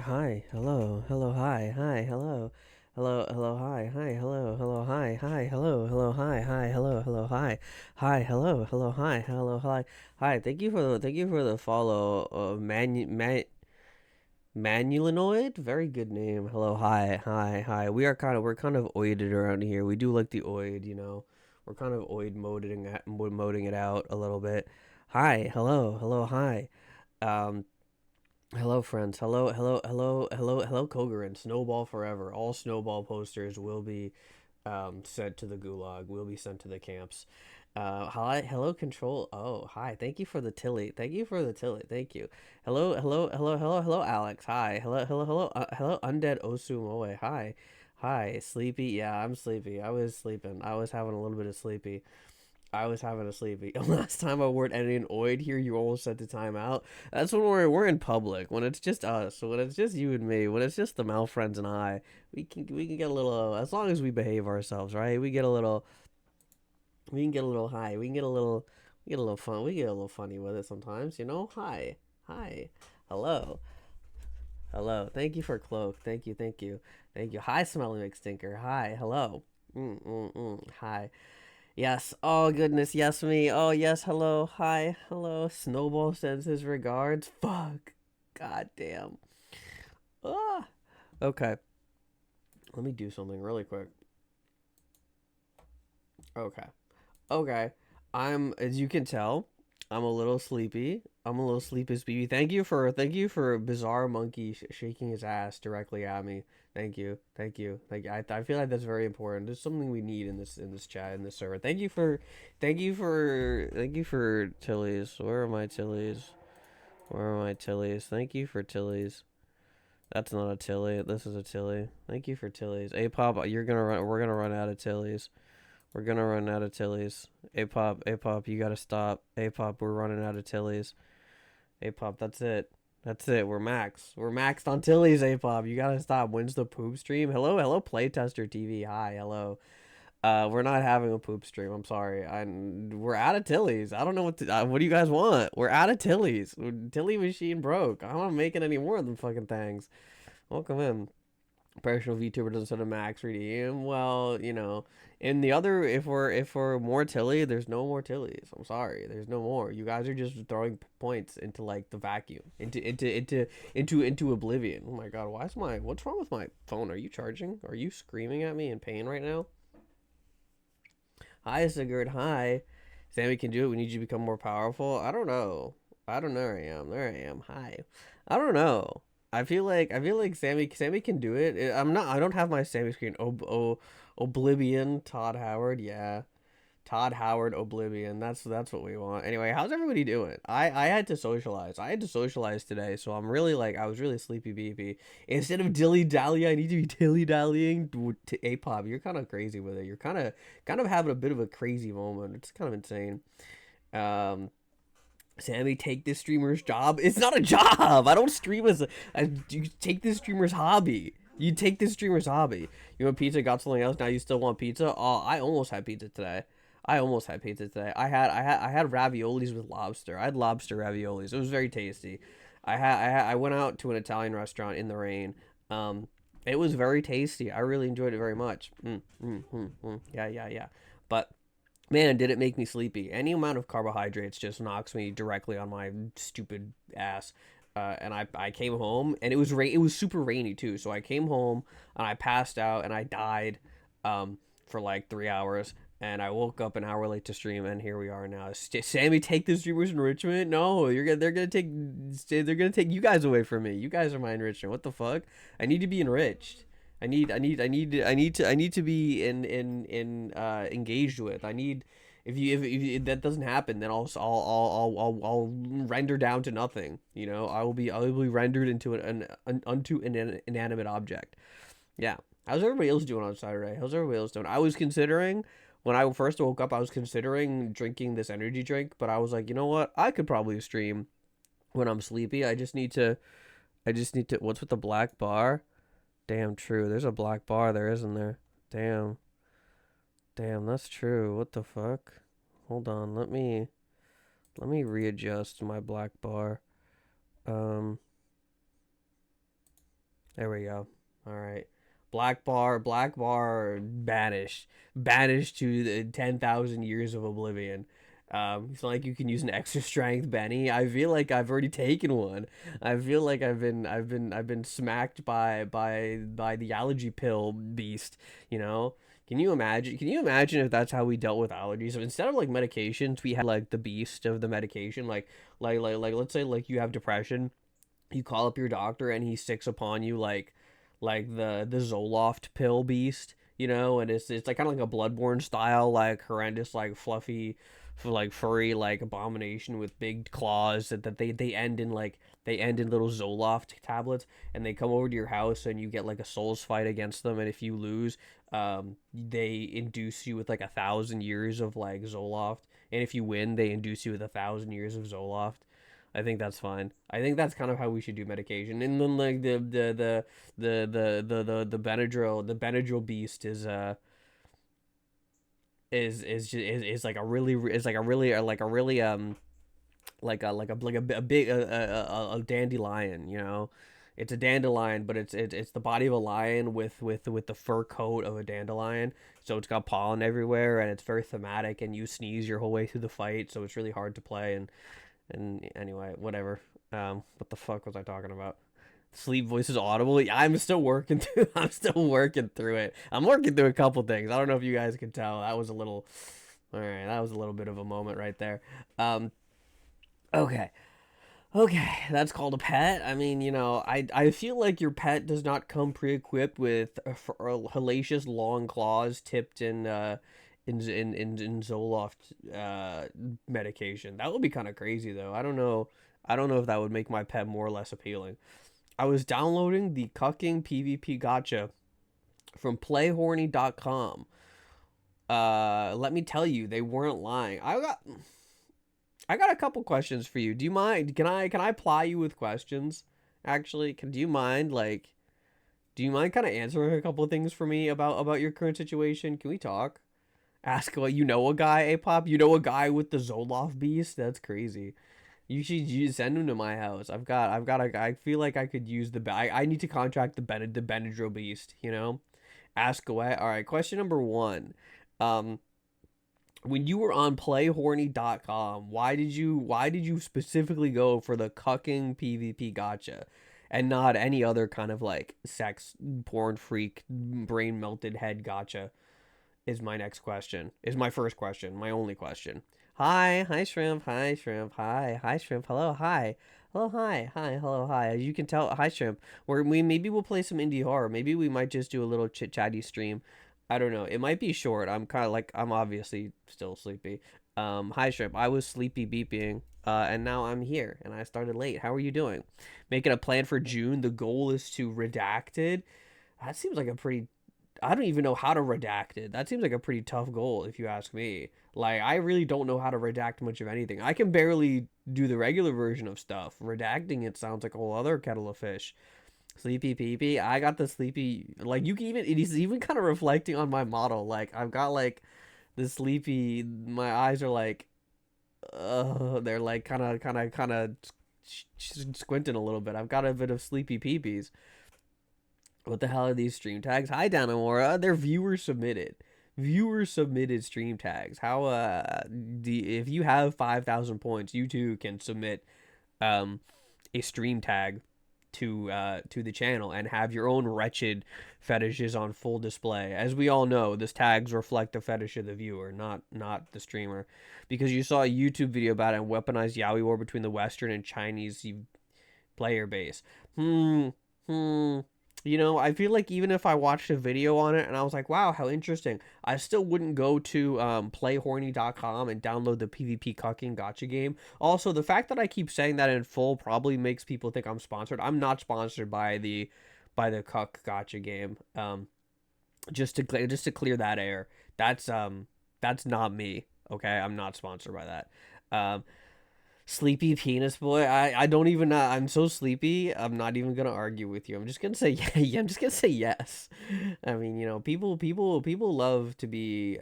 Hi, hello, hello, hi, hi, hello, hello, hello, hi, hi, hello, hello, hi, hi, hello, hello, hi, hi, hello, hello, hi, hi, hello, hello, hi, hello, hi, hi. Thank you for the follow, Manulinoid. Very good name. Hello, hi, hi, hi. We're kind of oided around here. We do like the oid, you know. We're kind of moding it out a little bit. Hi, hello, hello, hi. Um, Hello, friends. Hello, Kogarin. Snowball forever. All snowball posters will be sent to the gulag. Will be sent to the camps. Hi, hello, control. Oh, hi. Thank you for the Tilly. Thank you for the Tilly. Thank you. Hello, Alex. Hi. Hello, Undead Osumoe. Hi. Hi, sleepy. Yeah, I'm sleepy. I was sleeping. I was having a little bit of sleepy. I was having a sleepy. Last time I word editing oid here, you almost set the time out. That's when we're in public. When it's just us, when it's just you and me, when it's just the mouth friends and I, we can get a little as long as we behave ourselves, right? We can get a little high. We get a little fun. We get a little funny with it sometimes, you know? Hi. Hi. Hello. Hello. Thank you for cloak. Thank you, thank you. Thank you. Hi, smelly McStinker. Hi. Hello. Hi. Yes. Oh goodness. Yes, me. Oh yes. Hello. Hi. Hello. Snowball sends his regards. Fuck. God damn. Ah. Okay. Let me do something really quick. Okay. Okay. As you can tell, I'm a little sleepy. I'm a little sleepy speedy. Thank you for Bizarre Monkey shaking his ass directly at me. Thank you. Thank you. I feel like that's very important. There's something we need in this chat in this server. Thank you for Tillies. Where are my Tillies? Where are my Tillies? Thank you for Tillies. That's not a Tilly. This is a Tilly. Thank you for Tillies. Hey Pop, you're gonna run. We're gonna run out of Tillies. We're gonna run out of Tillies. A pop, you gotta stop. A pop, we're running out of Tillies. A pop, that's it. That's it. We're maxed. We're maxed on Tillies. A pop, you gotta stop. When's the poop stream? Hello, Playtester TV. Hi, hello. We're not having a poop stream. I'm sorry. We're out of Tillies. I don't know what do you guys want? We're out of Tillies. Tilly machine broke. I'm not making any more of them fucking things. Welcome in. Professional VTuber doesn't set a max redeem. Well, in the other, if we're more Tilly, there's no more Tillies. I'm sorry, there's no more. You guys are just throwing points into like the vacuum, into oblivion. Oh my god, what's wrong with my phone? Are you charging? Are you screaming at me in pain right now? Hi, Sigurd. Hi, Sammy can do it. We need you to become more powerful. I don't know. I don't know. Where I am. There I am. Hi. I don't know. I feel like Sammy can do it. I'm not. I don't have my Sammy screen. Oblivion. Todd Howard. Yeah. Todd Howard Oblivion. That's what we want. Anyway, how's everybody doing? I had to socialize. I had to socialize today, so I'm really like I was really sleepy beepy. Instead of dilly dally, I need to be dilly dallying to A-pop. You're kind of crazy with it. You're kind of having a bit of a crazy moment. It's kind of insane. Um, Sammy, take this streamer's job. It's not a job. I don't stream you take this streamer's hobby. You take this streamer's hobby. You want pizza? Got something else? Now you still want pizza? Oh, I almost had pizza today. I had raviolis with lobster. I had lobster raviolis. It was very tasty. I went out to an Italian restaurant in the rain. Um, it was very tasty. I really enjoyed it very much. Yeah, yeah, yeah. But man, did it make me sleepy. Any amount of carbohydrates just knocks me directly on my stupid ass. And I came home and it was super rainy too. So I came home and I passed out and I died for like 3 hours. And I woke up an hour late to stream, and here we are now. Sammy, take the streamers enrichment. No, they're gonna take you guys away from me. You guys are my enrichment. What the fuck? I need to be enriched. I need to be in engaged with. If that doesn't happen, then I'll render down to nothing. I will be rendered into an inanimate object. Yeah. How's everybody else doing on Saturday? How's everybody else doing? I was considering when I first woke up, I was considering drinking this energy drink, but I was like, you know what? I could probably stream when I'm sleepy. I just need to. What's with the black bar? Damn true. There's a black bar there, isn't there? Damn. Damn, that's true. What the fuck? Hold on. Let me readjust my black bar. Um There we go. All right. Black bar, banished to the 10,000 years of oblivion. It's not like you can use an extra strength Benny. I feel like I've already taken one. I feel like I've been smacked by the allergy pill beast. You know. Can you imagine? Can you imagine if that's how we dealt with allergies? So instead of like medications, we had like the beast of the medication. Like let's say like you have depression, you call up your doctor and he sticks upon you like the Zoloft pill beast, you know, and it's like kind of like a Bloodborne style, like horrendous, like fluffy, like furry, like abomination with big claws that they end in like they end in little Zoloft tablets, and they come over to your house and you get like a souls fight against them, and if you lose, they induce you with like 1,000 years of like Zoloft, and if you win, they induce you with 1,000 years of Zoloft. I think that's fine. I think that's kind of how we should do medication. And then like the Benadryl beast is like a really like a really a big a dandelion, you know. It's a dandelion, but it's the body of a lion with the fur coat of a dandelion. So it's got pollen everywhere, and it's very thematic. And you sneeze your whole way through the fight, so it's really hard to play. And anyway, whatever. What the fuck was I talking about? Sleep voices audible. Yeah, I'm still working through. I'm still working through it. I'm working through a couple things. I don't know if you guys can tell. That was a little. All right, that was a little bit of a moment right there. Um. Okay. Okay, that's called a pet. I mean, you know, I feel like your pet does not come pre-equipped with hellacious long claws tipped in Zoloft medication. That would be kind of crazy though. I don't know. I don't know if that would make my pet more or less appealing. I was downloading the cucking PvP gotcha from playhorny.com. Let me tell you, they weren't lying. I got a couple questions for you. Do you mind? Can I ply you with questions? Actually, do you mind do you mind kind of answering a couple of things for me about your current situation? Can we talk? Ask what you know a guy, A-pop? You know a guy with the Zoloft beast? That's crazy. You send him to my house. I feel like I could use I need to contract the Benadryl beast, you know? Ask away. All right, question number 1. Um when you were on playhorny.com, why did you specifically go for the cucking PvP gotcha and not any other kind of like sex porn freak brain melted head gotcha? Is my next question. Is my first question, my only question. Hi shrimp, hi shrimp, hi shrimp, hello, hi. Hello, hi, hello, hi. As you can tell, hi shrimp. We maybe we'll play some indie horror. Maybe we might just do a little chit chatty stream. I don't know. It might be short. I'm kind of like I'm obviously still sleepy. Hi shrimp. I was sleepy beeping, and now I'm here, and I started late. How are you doing? Making a plan for June. The goal is to redacted. That seems like a pretty I don't even know how to redact it. That seems like a pretty tough goal if you ask me. Like I really don't know how to redact much of anything. I can barely do the regular version of stuff. Redacting it sounds like a whole other kettle of fish. Sleepy peepee. I got the sleepy like you can even it is even kind of reflecting on my model. Like I've got like the sleepy my eyes are like they're like kind of squinting a little bit. I've got a bit of sleepy peepees. What the hell are these stream tags? Hi, Danamora. They're viewer submitted. Viewer submitted stream tags. How if you have 5,000 points, you too can submit um a stream tag to the channel and have your own wretched fetishes on full display. As we all know, this tags reflect the fetish of the viewer, not the streamer. Because you saw a YouTube video about it and weaponized Yaoi war between the Western and Chinese player base. You know, I feel like even if I watched a video on it and I was like, wow, how interesting, I still wouldn't go to playhorny.com and download the PvP cucking gotcha game. Also, the fact that I keep saying that in full probably makes people think I'm sponsored. I'm not sponsored by the cuck gotcha game. Just to clear that air. That's not me. Okay, I'm not sponsored by that. Sleepy penis boy. I don't even I'm so sleepy. I'm not even gonna argue with you. I'm just gonna say yeah. I'm just gonna say yes. I mean, you know, people love to be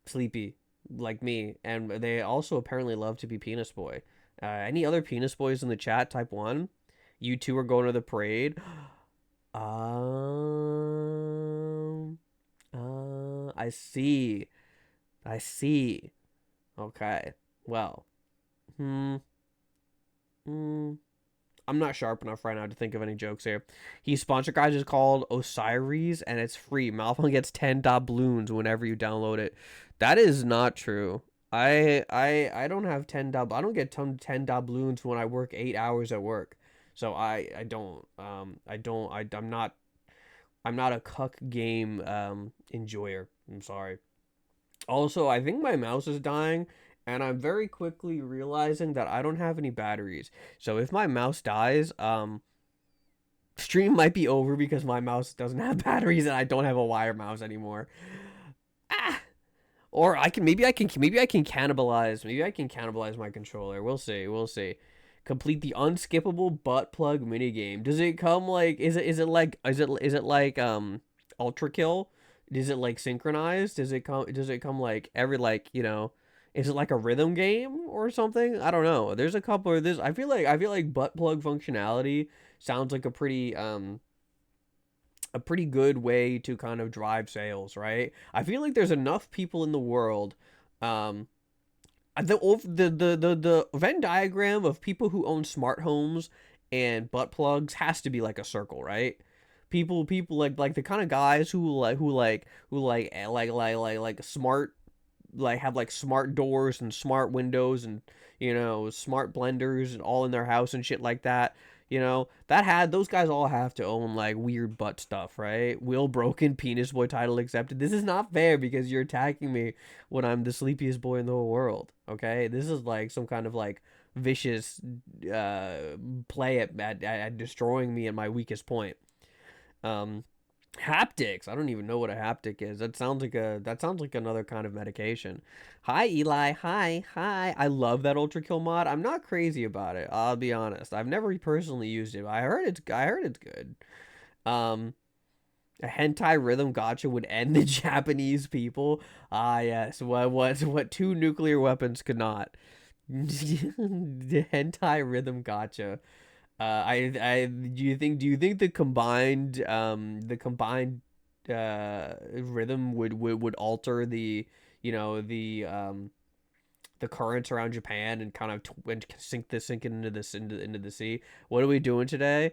sleepy like me, and they also apparently love to be penis boy. Any other penis boys in the chat? Type 1. You two are going to the parade. Um. I see. I see. Okay. Well. Hmm. Hmm. I'm not sharp enough right now to think of any jokes here. His sponsor guide is called Osiris, and it's free. Malphone gets 10 doubloons whenever you download it. That is not true. I don't have 10 I don't get 10 doubloons when I work 8 hours at work. So I don't I'm not a cuck game enjoyer. I'm sorry. Also, I think my mouse is dying, and I'm very quickly realizing that I don't have any batteries. So if my mouse dies, stream might be over because my mouse doesn't have batteries and I don't have a wire mouse anymore. Ah! Or maybe I can cannibalize my controller. We'll see. We'll see. Complete the unskippable butt plug minigame. Does it come like is it like ultra kill? Is it like synchronized? Does it come like every like, is it like a rhythm game or something? I don't know. There's a couple of this. I feel like butt plug functionality sounds like a pretty good way to kind of drive sales, right? I feel like there's enough people in the world. Um, the Venn diagram of people who own smart homes and butt plugs has to be like a circle, right? People like the kind of guys who like smart have like smart doors and smart windows and smart blenders and all in their house and shit like that. Those guys all have to own like weird butt stuff, right? Will broken penis boy title accepted. This is not fair because you're attacking me when I'm the sleepiest boy in the whole world. Okay, this is like some kind of like vicious play at destroying me at my weakest point. Um, Haptics. I don't even know what a haptic is. That sounds like another kind of medication. Hi Eli. Hi. I love that ultra kill mod. I'm not crazy about it. I'll be honest. I've never personally used it. But I heard it's good. Um a hentai rhythm gotcha would end the Japanese people. Ah yes. What two nuclear weapons could not. The hentai rhythm gotcha. I do you think rhythm would alter the currents around Japan and kind of and sink it into the sea? What are we doing today?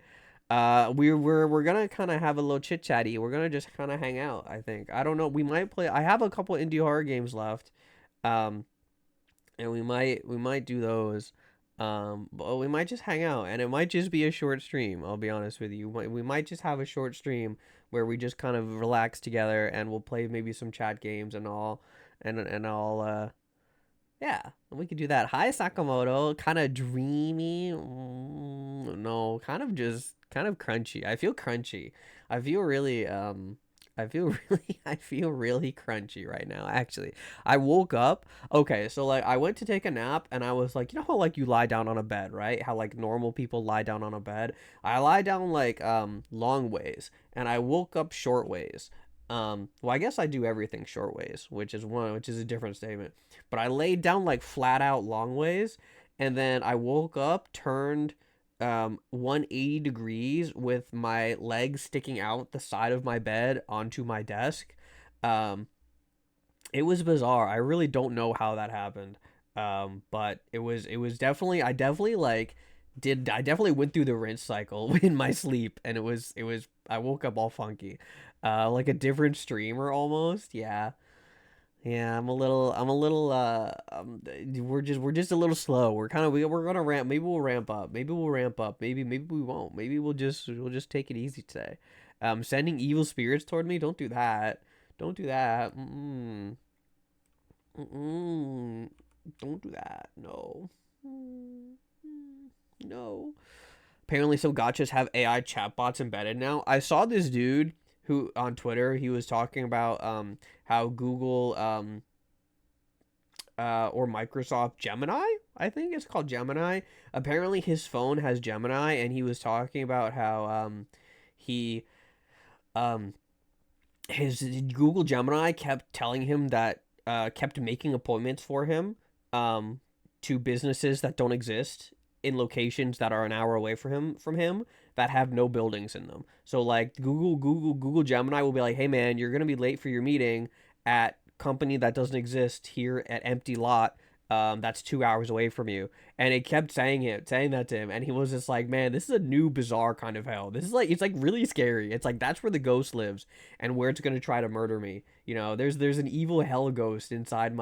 We're gonna kind of have a little chit chatty. We're gonna just kind of hang out. I think. I don't know. We might play. I have a couple indie horror games left. Um, and we might do those. But we might just hang out, and it might just be a short stream. I'll be honest with you. We might just have a short stream where we just kind of relax together, and we'll play maybe some chat games and all, and all. Yeah, we could do that. Hi Sakamoto, kind of dreamy. No, kind of crunchy. I feel crunchy. I feel really I feel really crunchy right now, actually. I woke up. Okay, so like I went to take a nap and I was like, you know how like you lie down on a bed, right? How like normal people lie down on a bed. I lie down like long ways and I woke up short ways. Well, I guess I do everything short ways, which is a different statement. But I laid down like flat out long ways and then I woke up, turned 180 degrees with my legs sticking out the side of my bed onto my desk. Um it was bizarre. I really don't know how that happened. But it was definitely I definitely went through the rinse cycle in my sleep and it was I woke up all funky. Like a different streamer almost. Yeah. Yeah, we're just a little slow. We're gonna ramp. Maybe we'll ramp up. Maybe we won't. Maybe we'll just take it easy today. Sending evil spirits toward me. Don't do that. Don't do that. Mm-mm. Don't do that. No. No. Apparently, some gotchas have AI chatbots embedded now. I saw this dude who on Twitter he was talking about how Google or Microsoft Gemini, I think it's called Gemini. Apparently, his phone has Gemini, and he was talking about how he um his Google Gemini kept telling him that kept making appointments for him um to businesses that don't exist in locations that are an hour away from him that have no buildings in them. So like Google Gemini will be like, "Hey man, you're going to be late for your meeting at company that doesn't exist here at empty lot that's 2 hours away from you." And it kept saying that to him, and he was just like, "Man, this is a new bizarre kind of hell. This is like it's like really scary. It's like that's where the ghost lives and where it's gonna try to murder me. You know, there's an evil hell ghost inside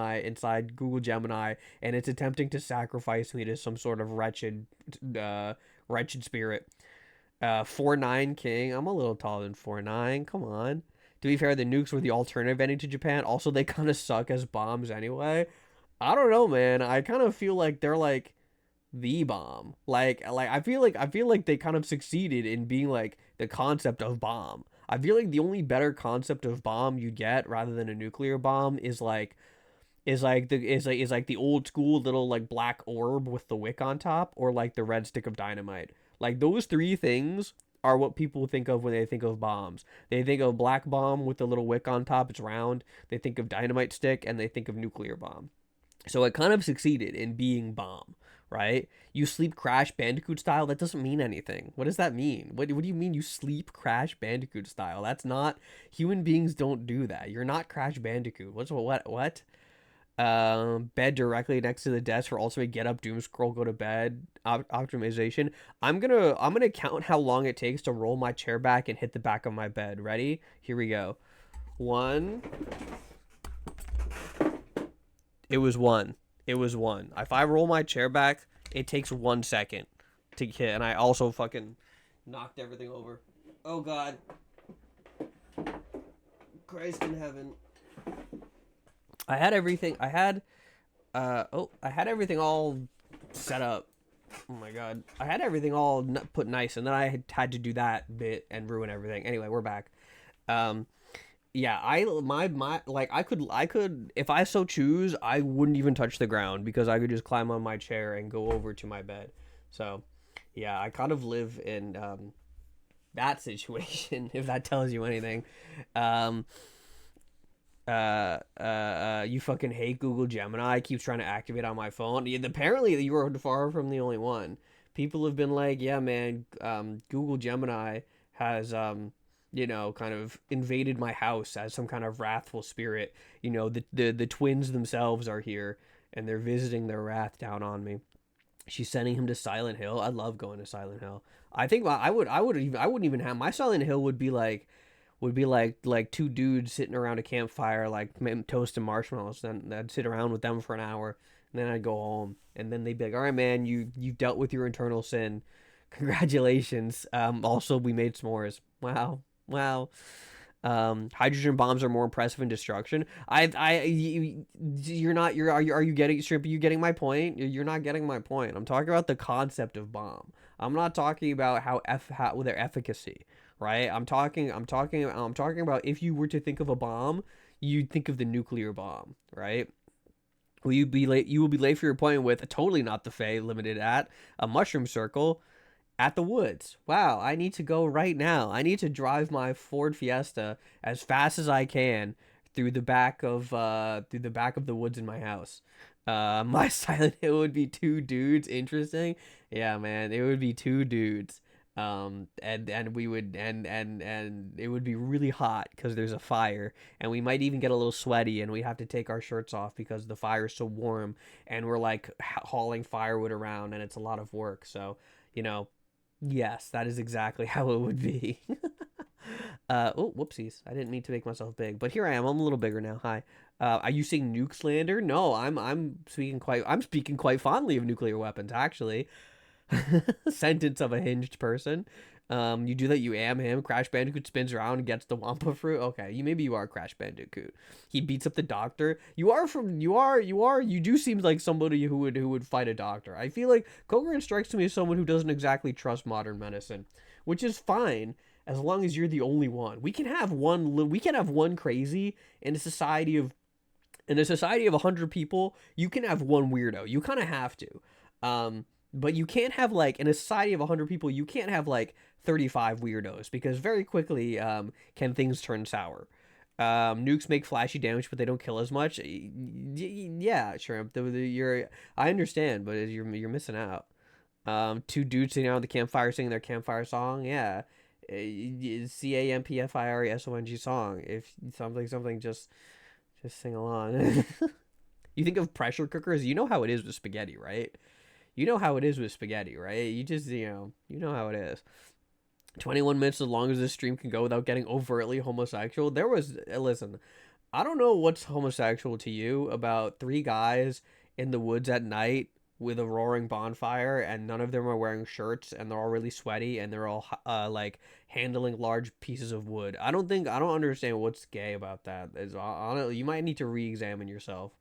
Google Gemini, and it's attempting to sacrifice me to some sort of uh wretched spirit." 4'9" King. I'm a little taller than 4'9". Come on. To be fair, the nukes were the alternative ending to Japan. Also, they kind of suck as bombs anyway. I don't know, man. I kind of feel like they're like the bomb. Like I feel like they kind of succeeded in being like the concept of bomb. I feel like the only better concept of bomb you get rather than a nuclear bomb is like the old school little like black orb with the wick on top, or like the red stick of dynamite. Like those three things are what people think of when they think of bombs. They think of black bomb with the little wick on top, it's round. They think of dynamite stick, and they think of nuclear bomb. So it kind of succeeded in being bomb, right? You sleep Crash Bandicoot style, that doesn't mean anything. What does that mean? What do you mean you sleep Crash Bandicoot style? That's not, human beings don't do that. You're not Crash Bandicoot. What? Bed directly next to the desk for ultimate get up, doom scroll, go to bed optimization. I'm gonna count how long it takes to roll my chair back and hit the back of my bed. Ready? Here we go. One. It was one. It was one. If I roll my chair back, it takes 1 second to hit, and I also fucking knocked everything over. Oh God. Christ in heaven. I had everything. I had everything all set up. Oh my God. I had everything all put nice, and then I had to do that bit and ruin everything. Anyway, we're back. Um, yeah, my like I could if I so choose, I wouldn't even touch the ground because I could just climb on my chair and go over to my bed. So, yeah, I kind of live in that situation if that tells you anything. Um, you fucking hate Google Gemini. Keeps trying to activate on my phone. Apparently, you are far from the only one. People have been like, yeah, man, Google Gemini has, kind of invaded my house as some kind of wrathful spirit. The twins themselves are here and they're visiting their wrath down on me. She's sending him to Silent Hill. I love going to Silent Hill. I think I wouldn't even have my Silent Hill would be like two dudes sitting around a campfire, like toasting marshmallows. Then I'd sit around with them for an hour, and then I'd go home. And then they'd be like, "All right, man, you've dealt with your internal sin. Congratulations. Also, we made s'mores. Wow, wow." Hydrogen bombs are more impressive in destruction. You're not. Are you getting Shrimp? Are you getting my point? You're not getting my point. I'm talking about the concept of bomb. I'm not talking about how their efficacy, right? I'm talking about if you were to think of a bomb, you'd think of the nuclear bomb, right? Will you be late? You will be late for your appointment with a totally not the Fae limited at a mushroom circle at the woods. Wow, I need to go right now. I need to drive my Ford Fiesta as fast as I can through the back of the woods in my house. My Silent Hill would be two dudes. Interesting. Yeah, man, it would be two dudes. And we would and it would be really hot because there's a fire, and we might even get a little sweaty, and we have to take our shirts off because the fire is so warm, and we're like hauling firewood around, and it's a lot of work. So, you know, yes, that is exactly how it would be. Oh, whoopsies. I didn't mean to make myself big, but here I am. I'm a little bigger now. Hi. Are you saying nuke slander? No, I'm speaking quite fondly of nuclear weapons, actually. Sentence of a hinged person. You do that, you am him. Crash Bandicoot spins around and gets the Wampa fruit. Okay, maybe you are Crash Bandicoot. He beats up the doctor. You do seem like somebody who would fight a doctor. I feel like Kogan strikes me as someone who doesn't exactly trust modern medicine, which is fine as long as you're the only one. We can have one crazy in a society of 100 people. You can have one weirdo. You kind of have to. But you can't have, like, in a society of 100 people, you can't have, like, 35 weirdos, because very quickly can things turn sour. Nukes make flashy damage, but they don't kill as much. Yeah, Shrimp. I understand, but you're missing out. Two dudes sitting around the campfire singing their campfire song. Yeah. CAMPFIRESONG song. If something, just sing along. You think of pressure cookers, you know how it is with spaghetti, right? You know how it is with spaghetti, right? You just, you know how it is. 21 minutes as long as this stream can go without getting overtly homosexual. Listen, I don't know what's homosexual to you about three guys in the woods at night with a roaring bonfire and none of them are wearing shirts and they're all really sweaty and they're all like handling large pieces of wood. I don't understand what's gay about that. Honestly, you might need to re-examine yourself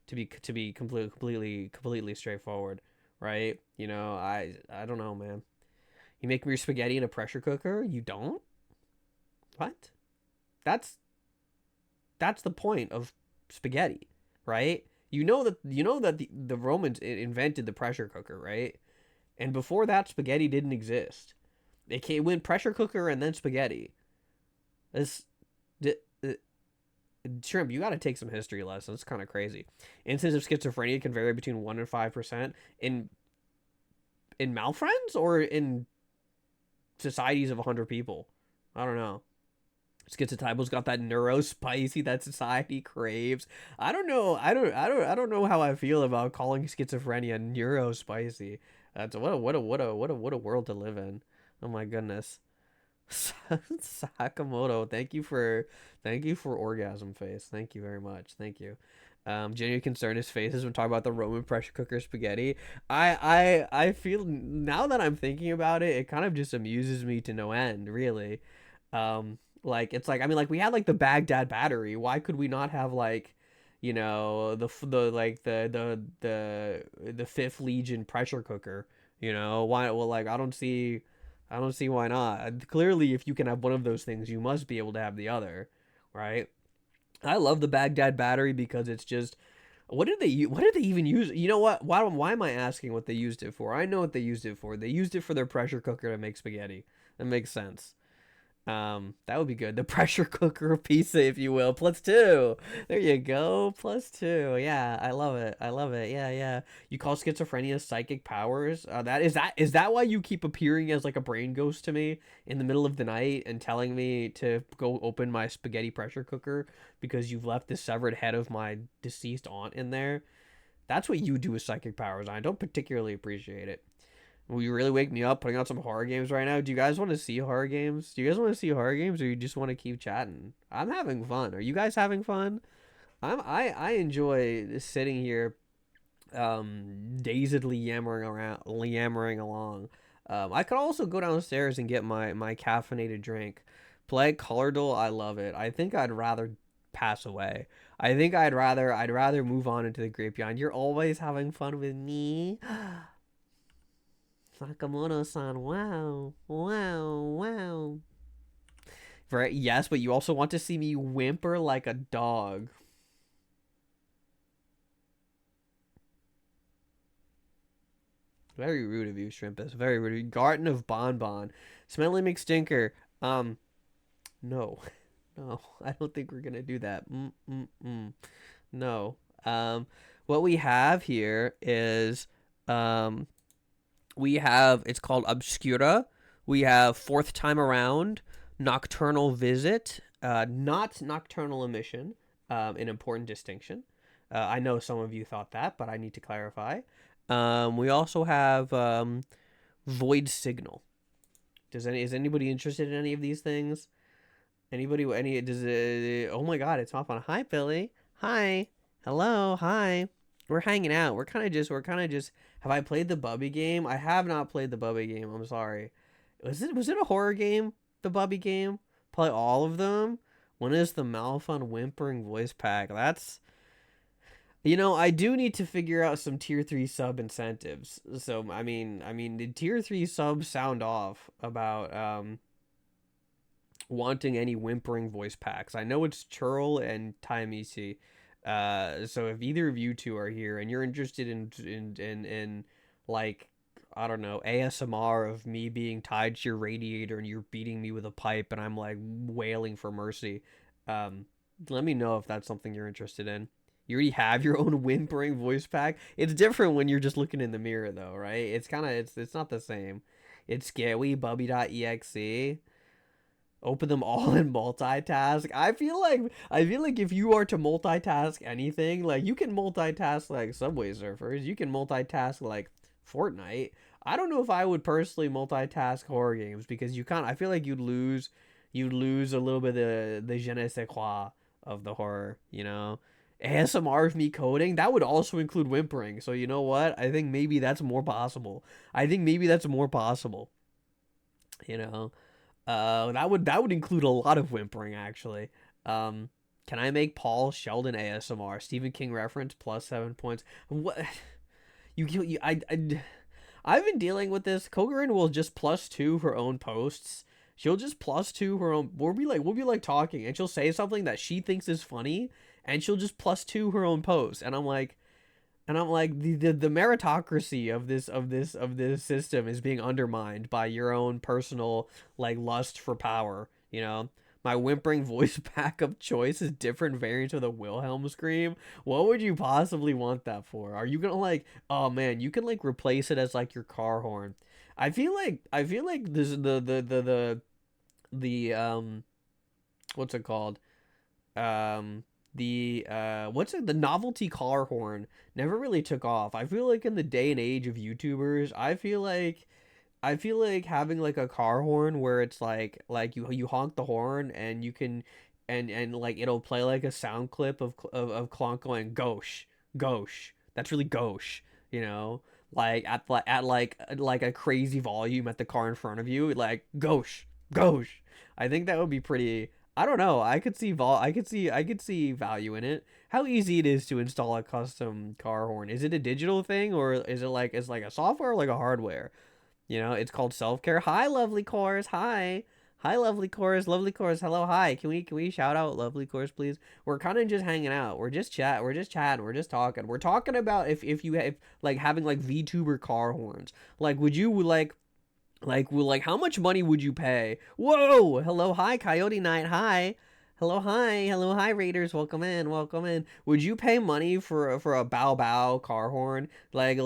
to be completely straightforward, right? I don't know, man. You make your spaghetti in a pressure cooker? You don't? What? That's that's the point of spaghetti, right? You know that the Romans invented the pressure cooker, right? And before that, spaghetti didn't exist. It went pressure cooker and then spaghetti. This, uh, Shrimp, you got to take some history lessons. It's kind of crazy. Instances of schizophrenia can vary between 1 and 5% in Malfriends or in societies of 100 people. I don't know. Schizotypal's got that neuro spicy that society craves. I don't know. I don't know how I feel about calling schizophrenia neuro spicy. That's what a world to live in. Oh my goodness. Sakamoto, thank you for orgasm face. Thank you very much. Thank you. Genuine concern his face is when talking about the Roman pressure cooker spaghetti. I feel now that I'm thinking about it, it kind of just amuses me to no end, really. Like it's like I mean like we had like the Baghdad battery. Why could we not have like the like the Fifth Legion pressure cooker? Why? Well, like I don't see why not. Clearly, if you can have one of those things, you must be able to have the other, right? I love the Baghdad battery because it's just what did they even use? You know what? Why am I asking what they used it for? I know what they used it for. They used it for their pressure cooker to make spaghetti. That makes sense. That would be good. The pressure cooker pizza, if you will. +2. There you go. +2. Yeah, I love it. I love it. Yeah, yeah. You call schizophrenia psychic powers? Is that why you keep appearing as like a brain ghost to me in the middle of the night and telling me to go open my spaghetti pressure cooker because you've left the severed head of my deceased aunt in there? That's what you do with psychic powers. I don't particularly appreciate it. Will you really wake me up putting out some horror games right now? Do you guys want to see horror games? Do you guys want to see horror games or you just want to keep chatting? I'm having fun. Are you guys having fun? I enjoy sitting here dazedly yammering along. I could also go downstairs and get my caffeinated drink. Play Color Duel, I love it. I think I'd rather pass away. I think I'd rather move on into the grape beyond. You're always having fun with me. Sakamoto-san, wow, wow, wow. Right, yes, but you also want to see me whimper like a dog. Very rude of you, Shrimpus. Very rude. Garden of Bonbon. Smelly McStinker. No. No, I don't think we're gonna do that. No. What we have here is, it's called Obscura. We have Fourth Time Around, Nocturnal Visit, not Nocturnal Emission, an important distinction. I know some of you thought that, but I need to clarify. We also have Void Signal. Is anybody interested in any of these things? Oh my god, it's off on. Hi, Billy. Hi. Hello. Hi. We're hanging out. We're kind of just have I played the Bubby game? I have not played the Bubby game. I'm sorry. Was it a horror game? The Bubby game? Play all of them? When is the Malfun whimpering voice pack? I do need to figure out some tier 3 sub incentives. So I mean the tier 3 subs sound off about wanting any whimpering voice packs. I know it's Churl and Taimisi. So if either of you two are here and you're interested in like I don't know ASMR of me being tied to your radiator and you're beating me with a pipe and I'm like wailing for mercy, let me know if that's something you're interested in. You already have your own whimpering voice pack. It's different when you're just looking in the mirror, though, right? It's not the same. It's scary. Bubby.exe. Open them all and multitask. I feel like if you are to multitask anything, like you can multitask like Subway Surfers, you can multitask like Fortnite. I don't know if I would personally multitask horror games because you can't. I feel like you'd lose a little bit of the je ne sais quoi of the horror, you know? ASMR of me coding, that would also include whimpering. So you know what? I think maybe that's more possible. I think maybe that's more possible. You know? That would include a lot of whimpering actually. Um, can I make Paul Sheldon ASMR? Stephen King reference plus 7 points. What I've been dealing with this. Kogarin will just plus two her own posts. She'll just plus two her own. We'll be like talking, and she'll say something that she thinks is funny, and she'll just plus two her own post. And I'm like, the meritocracy of this system is being undermined by your own personal like lust for power. You know, my whimpering voice pack of choice is different variants of the Wilhelm scream. What would you possibly want that for? Are you gonna like? Oh man, you can like replace it as like your car horn. I feel like this the what's it called? The novelty car horn never really took off. I feel like in the day and age of YouTubers, I feel like having like a car horn where it's like you honk the horn and you can and like it'll play like a sound clip of Clonk going gauche gauche. That's really gauche, you know? Like at like a crazy volume at the car in front of you, like gauche gauche. I think that would be pretty. I don't know. I could see value in it. How easy it is to install a custom car horn. Is it a digital thing or is like a software or like a hardware? It's called self-care. Hi, lovely cores. Hi. Hi, lovely cores. Lovely cores. Hello, hi. Can we shout out lovely cores, please? We're kind of just hanging out. We're just chat. We're just chatting. We're just talking. We're talking about if you have like having like VTuber car horns. Like, would you like how much money would you pay? Whoa! Hello, hi, Coyote Knight. Hi. Hello, hi, Raiders. Welcome in, welcome in. Would you pay money for a bow bow car horn? Like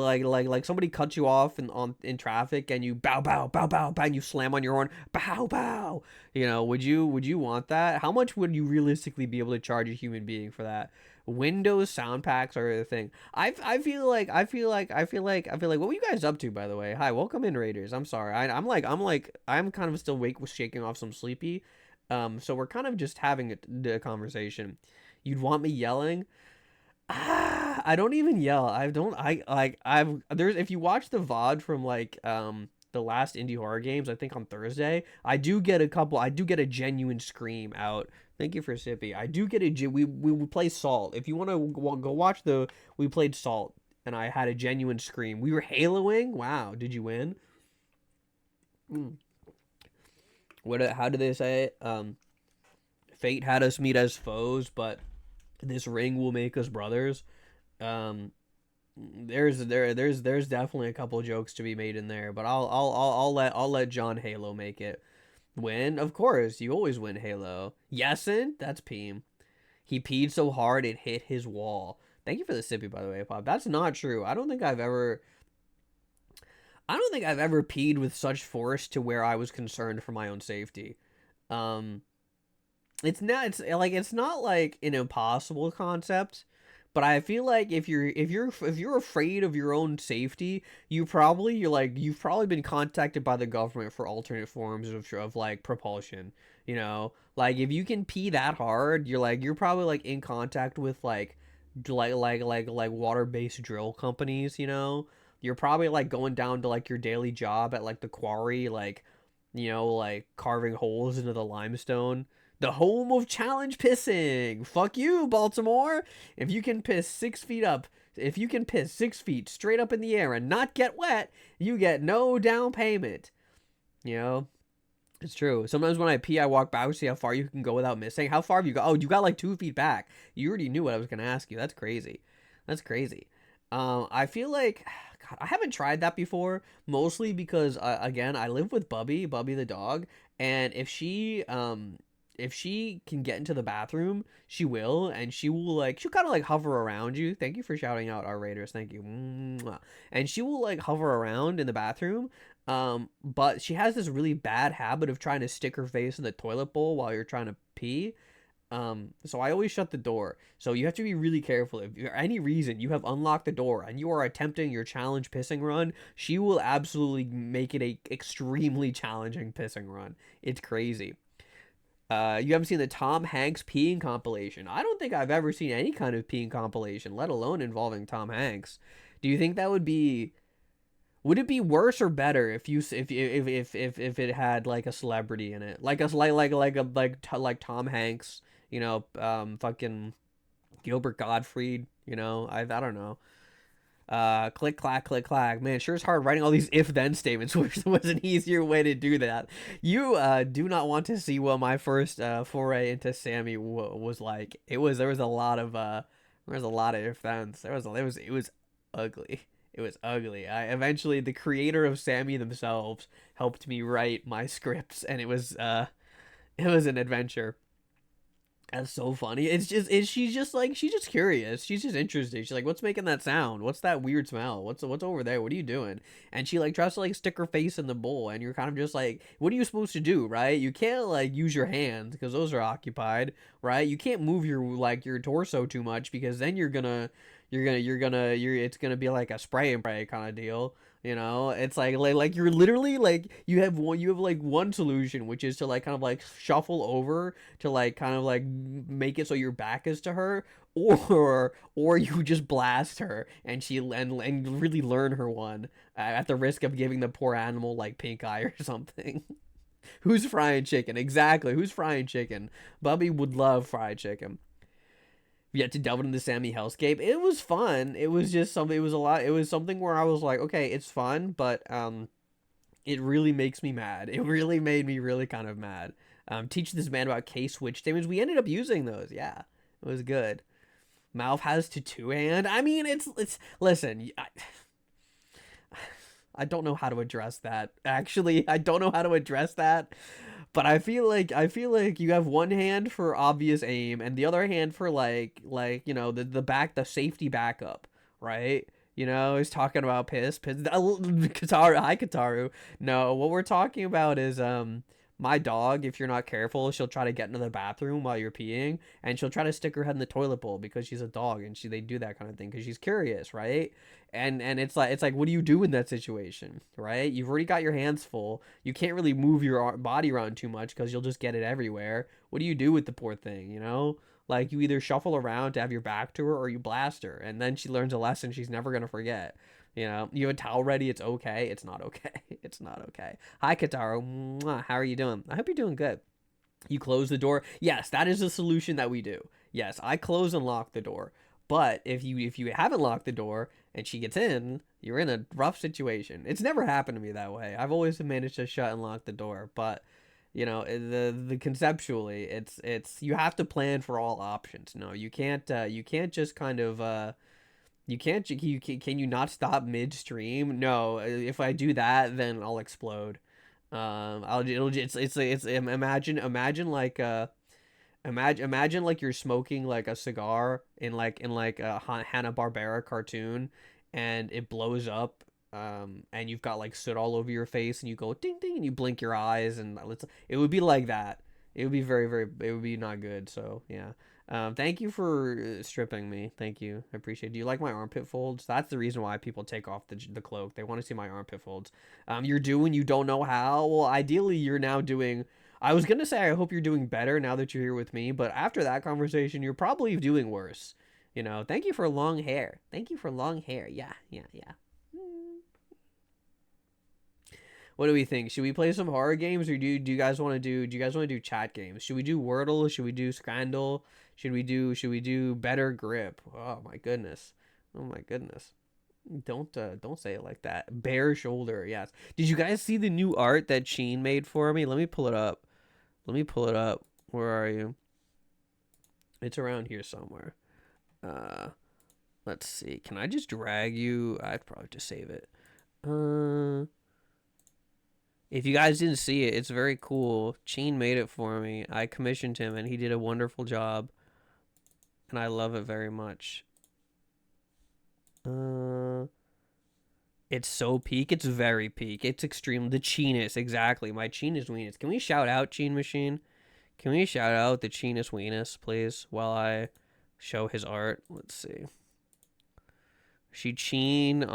somebody cuts you off in traffic and you bow bow bow bow bow and you slam on your horn bow bow. Would you want that? How much would you realistically be able to charge a human being for that? Windows sound packs are the thing. I feel like what were you guys up to, by the way? Hi, welcome in, Raiders. I'm sorry. I'm kind of still wake with shaking off some sleepy. So we're kind of just having a conversation. You'd want me yelling? I don't even yell. I don't. I like. There's if you watch the VOD from like the last indie horror games, I think on Thursday, I do get a couple. I do get a genuine scream out. Thank you for Sippy. I do get we play Salt. If you want to go watch we played Salt and I had a genuine scream. We were haloing. Wow, did you win? Mm. How do they say it? Fate had us meet as foes, but this ring will make us brothers. Um, there's definitely a couple jokes to be made in there, but I'll let John Halo make it. Win? Of course, you always win Halo. Yesin? That's Peem. He peed so hard it hit his wall. Thank you for the sippy, by the way, Pop. That's not true. I don't think I've ever peed with such force to where I was concerned for my own safety. Um, it's not like an impossible concept, but I feel like if you're afraid of your own safety, you've probably been contacted by the government for alternate forms of like propulsion. Like if you can pee that hard, you're probably like in contact with like water-based drill companies. You're probably like going down to like your daily job at like the quarry, like carving holes into the limestone. The home of challenge pissing. Fuck you, Baltimore. If you can piss 6 feet up, if you can piss 6 feet straight up in the air and not get wet, you get no down payment. You know, it's true. Sometimes when I pee, I walk back to see how far you can go without missing. How far have you got? Oh, you got like 2 feet back. You already knew what I was gonna ask you. That's crazy. That's crazy. I feel like God, I haven't tried that before, mostly because again, I live with Bubby the dog, and if she can get into the bathroom, she will, and she'll kind of like hover around you. Thank you for shouting out our Raiders. Thank you. Mwah. And she will like hover around in the bathroom. But she has this really bad habit of trying to stick her face in the toilet bowl while you're trying to pee. So I always shut the door. So you have to be really careful. If for any reason you have unlocked the door and you are attempting your challenge pissing run, she will absolutely make it a extremely challenging pissing run. It's crazy. You haven't seen the Tom Hanks peeing compilation. I don't think I've ever seen any kind of peeing compilation, let alone involving Tom Hanks. Do you think that would it be worse or better if if it had like a celebrity in it, like like Tom Hanks, fucking Gilbert Gottfried, I don't know. Click clack click clack. Man, sure is hard writing all these if then statements. Which was an easier way to do that. You do not want to see what my first foray into Sammy was like. There was a lot of if thens. It was ugly. It was ugly. I eventually the creator of Sammy themselves helped me write my scripts, and it was an adventure. That's so funny. She's just curious. She's just interested. She's like, what's making that sound? What's that weird smell? What's over there? What are you doing? And she like tries to like stick her face in the bowl, and you're kind of just like, what are you supposed to do, right? You can't like use your hands because those are occupied, right? You can't move your torso too much because then it's gonna be like a spray and pray kind of deal. It's like you're literally like you have like one solution, which is to like kind of like shuffle over to like kind of like make it so your back is to her, or you just blast her and and really learn her one at the risk of giving the poor animal like pink eye or something. Who's frying chicken? Exactly. Who's frying chicken? Bubby would love fried chicken. Yet to delve into the Sammy hellscape. It was fun. It was just something. It was a lot. It was something where I was like, okay, it's fun, but it really makes me mad. It really made me really kind of mad. Teach this man about K switch statements. We ended up using those. Yeah, it was good. Mouth has to two hand. I mean, it's. Listen, I don't know how to address that. Actually, I don't know how to address that. But I feel like you have one hand for obvious aim and the other hand for the safety backup, right? He's talking about piss. Kataru, hi Kataru. No, what we're talking about is my dog. If you're not careful, she'll try to get into the bathroom while you're peeing, and she'll try to stick her head in the toilet bowl because she's a dog and they do that kind of thing because she's curious, right? And it's like what do you do in that situation, right? You've already got your hands full. You can't really move your body around too much because you'll just get it everywhere. What do you do with the poor thing, Like you either shuffle around to have your back to her or you blast her, and then she learns a lesson she's never gonna forget. You have a towel ready. It's okay. It's not okay. It's not okay. Hi, Kataro. Mwah. How are you doing? I hope you're doing good. You close the door. Yes, that is the solution that we do. Yes, I close and lock the door. But if you haven't locked the door and she gets in, you're in a rough situation. It's never happened to me that way. I've always managed to shut and lock the door. But the conceptually, it's you have to plan for all options. No, you can't just kind of you can't. Can you not stop midstream? No. If I do that, then I'll explode. I'll. It's. Imagine like imagine like you're smoking like a cigar in like a Hanna-Barbera cartoon, and it blows up. And you've got like soot all over your face, and you go ding ding, and you blink your eyes, and it would be like that. It would be very very. It would be not good. So yeah. Thank you for stripping me. Thank you. I appreciate it. Do you like my armpit folds? That's the reason why people take off the cloak. They want to see my armpit folds. You're doing, you don't know how. Well, ideally, you're now doing. I was going to say, I hope you're doing better now that you're here with me. But after that conversation, you're probably doing worse. Thank you for long hair. Thank you for long hair. Yeah, yeah, yeah. What do we think? Should we play some horror games, or do you guys want to do chat games? Should we do Wordle? Should we do Scrandle? Should we do Better Grip? Oh my goodness. Oh my goodness. Don't say it like that. Bare shoulder. Yes. Did you guys see the new art that Sheen made for me? Let me pull it up. Where are you? It's around here somewhere. Uh let's see. Can I just drag you? I'd probably just save it. If you guys didn't see it, it's very cool. Sheen made it for me. I commissioned him, and he did a wonderful job. And I love it very much. It's so peak. It's very peak. It's extreme. The Cheenus, exactly. My Cheenus Weenus. Can we shout out Cheen Machine? Can we shout out the Cheenus Weenus, please, while I show his art? Let's see. She Cheenus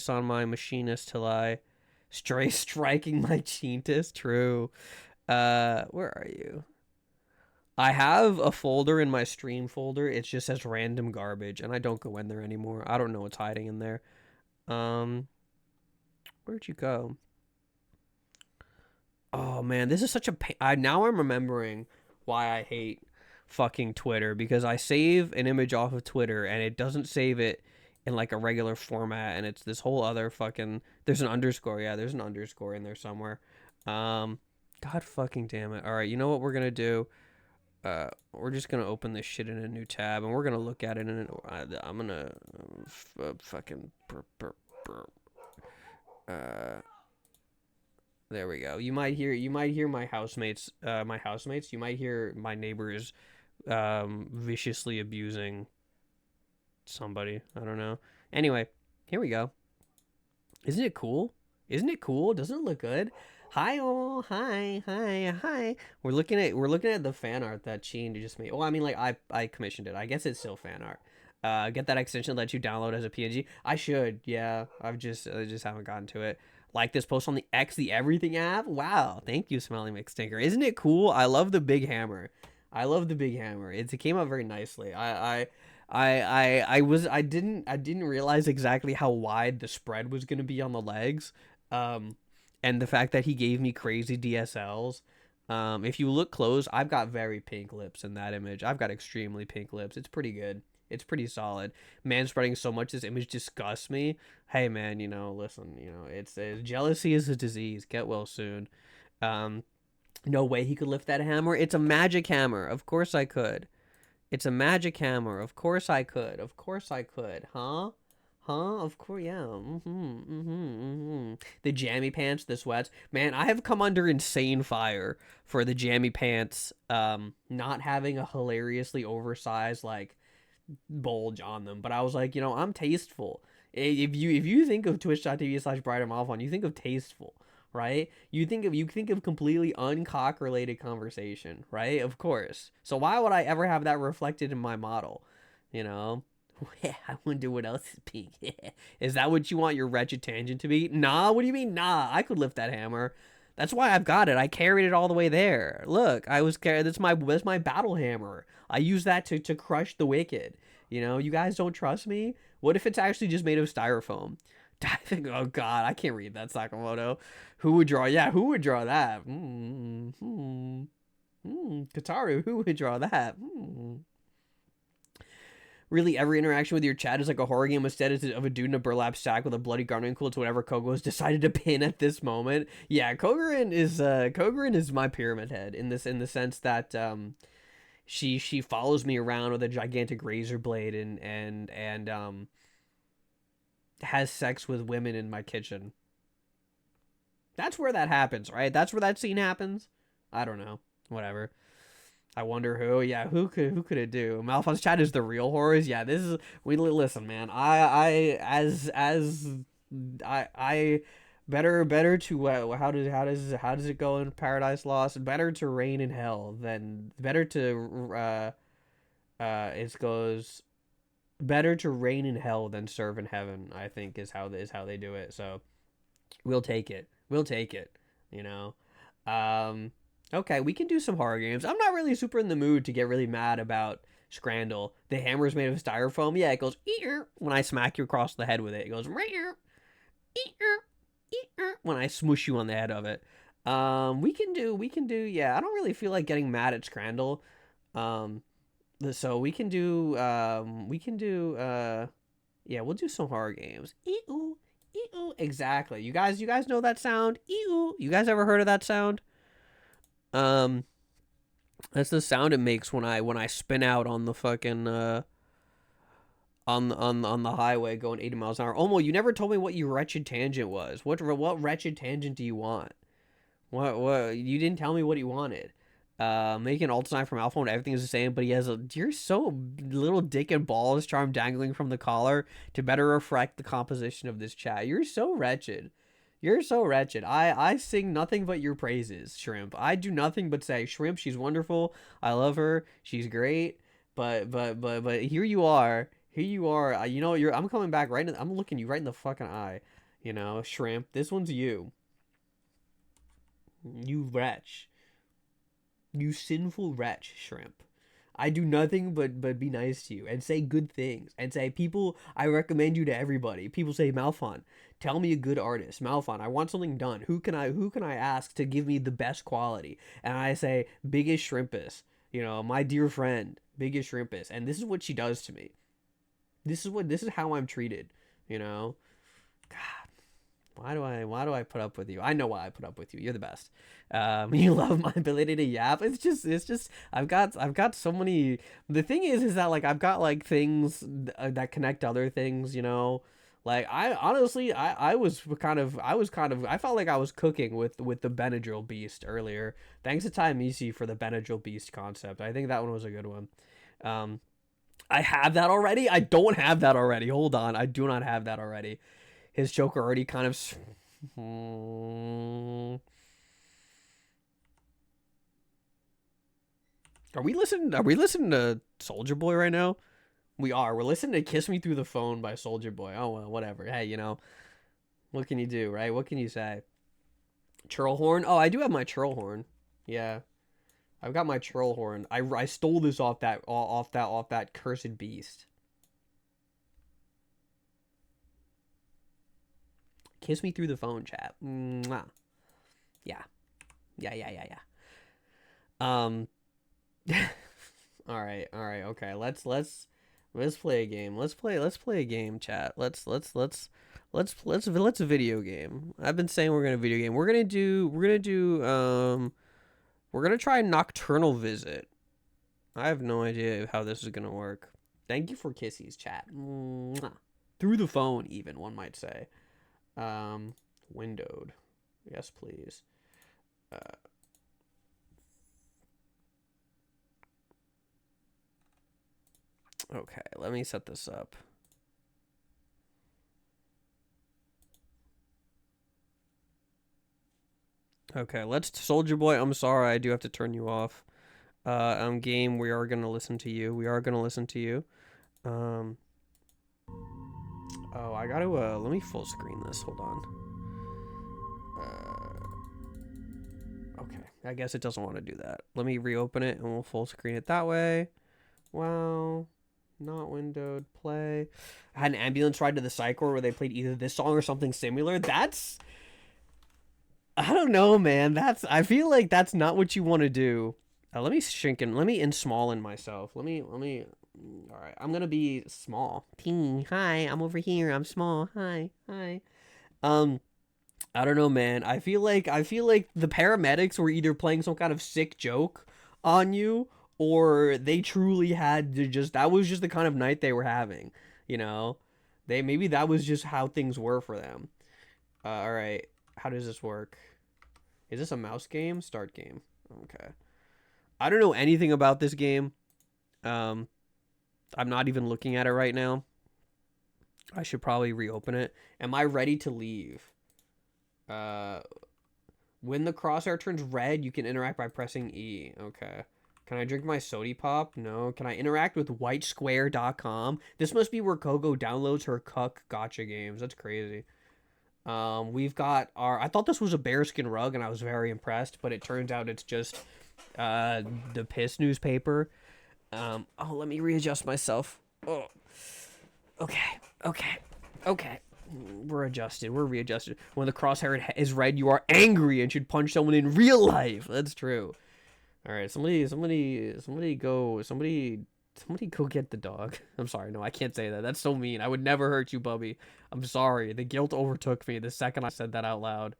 on my machinist till I striking my Cheentus. True. Where are you? I have a folder in my stream folder. It just says random garbage, and I don't go in there anymore. I don't know what's hiding in there. Where'd you go? Oh man, this is such a pain. Now I'm remembering why I hate fucking Twitter, because I save an image off of Twitter and it doesn't save it in like a regular format, and it's this whole other fucking, there's an underscore. Yeah, there's an underscore in there somewhere. God fucking damn it. All right, you know what we're going to do? We're just going to open this shit in a new tab, and we're going to look at it in an, I'm going to fucking there we go. You might hear my housemates, you might hear my neighbors viciously abusing somebody. I don't know. Anyway, here we go. Isn't it cool? Isn't it cool? Doesn't it look good? Hi all, hi. We're looking at the fan art that Sheen just made. Well, I mean, like I commissioned it. I guess it's still fan art. Get that extension that you download as a PNG. I should, yeah. I just haven't gotten to it. Like this post on the X, the Everything app. Wow, thank you, Smelly McStinker. Isn't it cool? I love the big hammer. It came out very nicely. I didn't realize exactly how wide the spread was gonna be on the legs. And the fact that he gave me crazy DSLs. If you look close, I've got very pink lips in that image. I've got extremely pink lips. It's pretty good. It's pretty solid. Man spreading so much this image disgusts me. Hey man, listen, it's jealousy is a disease. Get well soon. No way he could lift that hammer. It's a magic hammer. Of course I could. It's a magic hammer. Of course I could. Of course I could. Huh? Of course, yeah. The jammy pants, the sweats. Man, I have come under insane fire for the jammy pants not having a hilariously oversized, like, bulge on them. But I was like, I'm tasteful. If you think of twitch.tv/BrighterMalphon, you think of tasteful, right? You think of completely uncock related conversation, right? Of course. So why would I ever have that reflected in my model? I wonder what else is pink. Is that what you want your wretched tangent to be? Nah, what do you mean? Nah, I could lift that hammer. That's why I've got it. I carried it all the way there. Look, that's my battle hammer. I use that to crush the wicked. You guys don't trust me? What if it's actually just made of styrofoam? Oh god, I can't read that, Sakamoto. Who would draw? Yeah, who would draw that? Kataru, who would draw that? Really, every interaction with your chat is like a horror game instead of a dude in a burlap sack with a bloody garment cool to whatever Kogo has decided to pin at this moment. Yeah, Kogorin is my pyramid head in the sense that she follows me around with a gigantic razor blade and has sex with women in my kitchen. That's where that happens, right? That's where that scene happens. I don't know. Whatever. I wonder who. Yeah, who could it do? Malphon's chat is the real horrors. Yeah, this is listen, man. I better to how does it go in Paradise Lost? Better to reign in hell than better to it goes better to reign in hell than serve in heaven. I think is how they do it. So we'll take it. Okay, we can do some horror games. I'm not really super in the mood to get really mad about Scrandle. The hammer's made of styrofoam. Yeah, it goes ear when I smack you across the head with it. It goes ear when I smoosh you on the head of it. We can do. Yeah, I don't really feel like getting mad at Scrandle. So we can do. Yeah, we'll do some horror games. Ew, exactly. You guys know that sound? Ew. You guys ever heard of that sound? That's the sound it makes when I spin out on the fucking on the highway going 80 miles an hour. Omo, you never told me what your wretched tangent was. What wretched tangent do you want? What? You didn't tell me what he wanted. Make an alt sign from Alpha and everything is the same, but he has a. You're so little dick and balls charm dangling from the collar to better reflect the composition of this chat. You're so wretched. You're so wretched. I sing nothing but your praises, Shrimp. I do nothing but say, Shrimp, she's wonderful. I love her. She's great. But here you are. Here you are. You know, I'm coming back right I'm looking you right in the fucking eye. You know, Shrimp. This one's you. You wretch. You sinful wretch, Shrimp. I do nothing but be nice to you and say good things and say, people, I recommend you to everybody. People say, Malphon, tell me a good artist. Malphon, I want something done. Who can I ask to give me the best quality? And I say, Biggest Shrimpus, you know, my dear friend, Biggest Shrimpus. And this is what she does to me. This is how I'm treated, you know? God. Why do I put up with you? I know why I put up with you. You're the best. You love my ability to yap. It's just I've got so many. The thing is that like I've got like things that connect to other things, you know. Like I honestly I felt like I was cooking with the Benadryl Beast earlier. Thanks to Taimisi for the Benadryl Beast concept. I think that one was a good one. I have that already. I don't have that already. Hold on. I do not have that already. His Joker already kind of. Are we listening? Are we listening to Soldier Boy right now? We are. We're listening to "Kiss Me Through the Phone" by Soldier Boy. Oh well, whatever. Hey, you know, what can you do, right? What can you say? Churl horn. Oh, I do have my churl horn. Yeah, I've got my churl horn. I stole this off that cursed beast. Kiss me through the phone, chat. Mwah. Yeah. All right. Okay. Let's play a game. Let's play a game, chat. Let's a video game. I've been saying we're gonna video game. We're gonna try Nocturnal Visit. I have no idea how this is gonna work. Thank you for kissies, chat. Mwah. Through the phone, even one might say. Windowed. Yes, please. Okay, let me set this up. Okay, let's Soldier Boy. I'm sorry, I do have to turn you off. Game, we are gonna listen to you. Oh, I gotta, let me full screen this. Hold on. Okay, I guess it doesn't want to do that. Let me reopen it and we'll full screen it that way. Wow. Not windowed. Play. I had an ambulance ride to the Psychor where they played either this song or something similar. That's... I don't know, man. I feel like that's not what you want to do. Let me shrink in. Let me small in myself. Let me. All right, I'm gonna be small. Teeny, hi, I'm over here. I'm small. Hi. I don't know, man. I feel like the paramedics were either playing some kind of sick joke on you, or they truly had to that was just the kind of night they were having. You know, maybe that was just how things were for them. All right, how does this work? Is this a mouse game? Start game. Okay. I don't know anything about this game. I'm not even looking at it right now. I should probably reopen it. Am I ready to leave? When the crosshair turns red, you can interact by pressing E. Okay. Can I drink my sody pop? No. Can I interact with whitesquare.com? This must be where Kogo downloads her cuck gotcha games. That's crazy. We've got our... I thought this was a bearskin rug, and I was very impressed, but it turns out it's just the piss newspaper. Oh, let me readjust myself. Oh. Okay. We're adjusted. We're readjusted. When the crosshair is red, you are angry and should punch someone in real life. That's true. All right, somebody go get the dog. I'm sorry. No, I can't say that. That's so mean. I would never hurt you, Bubby. I'm sorry. The guilt overtook me the second I said that out loud.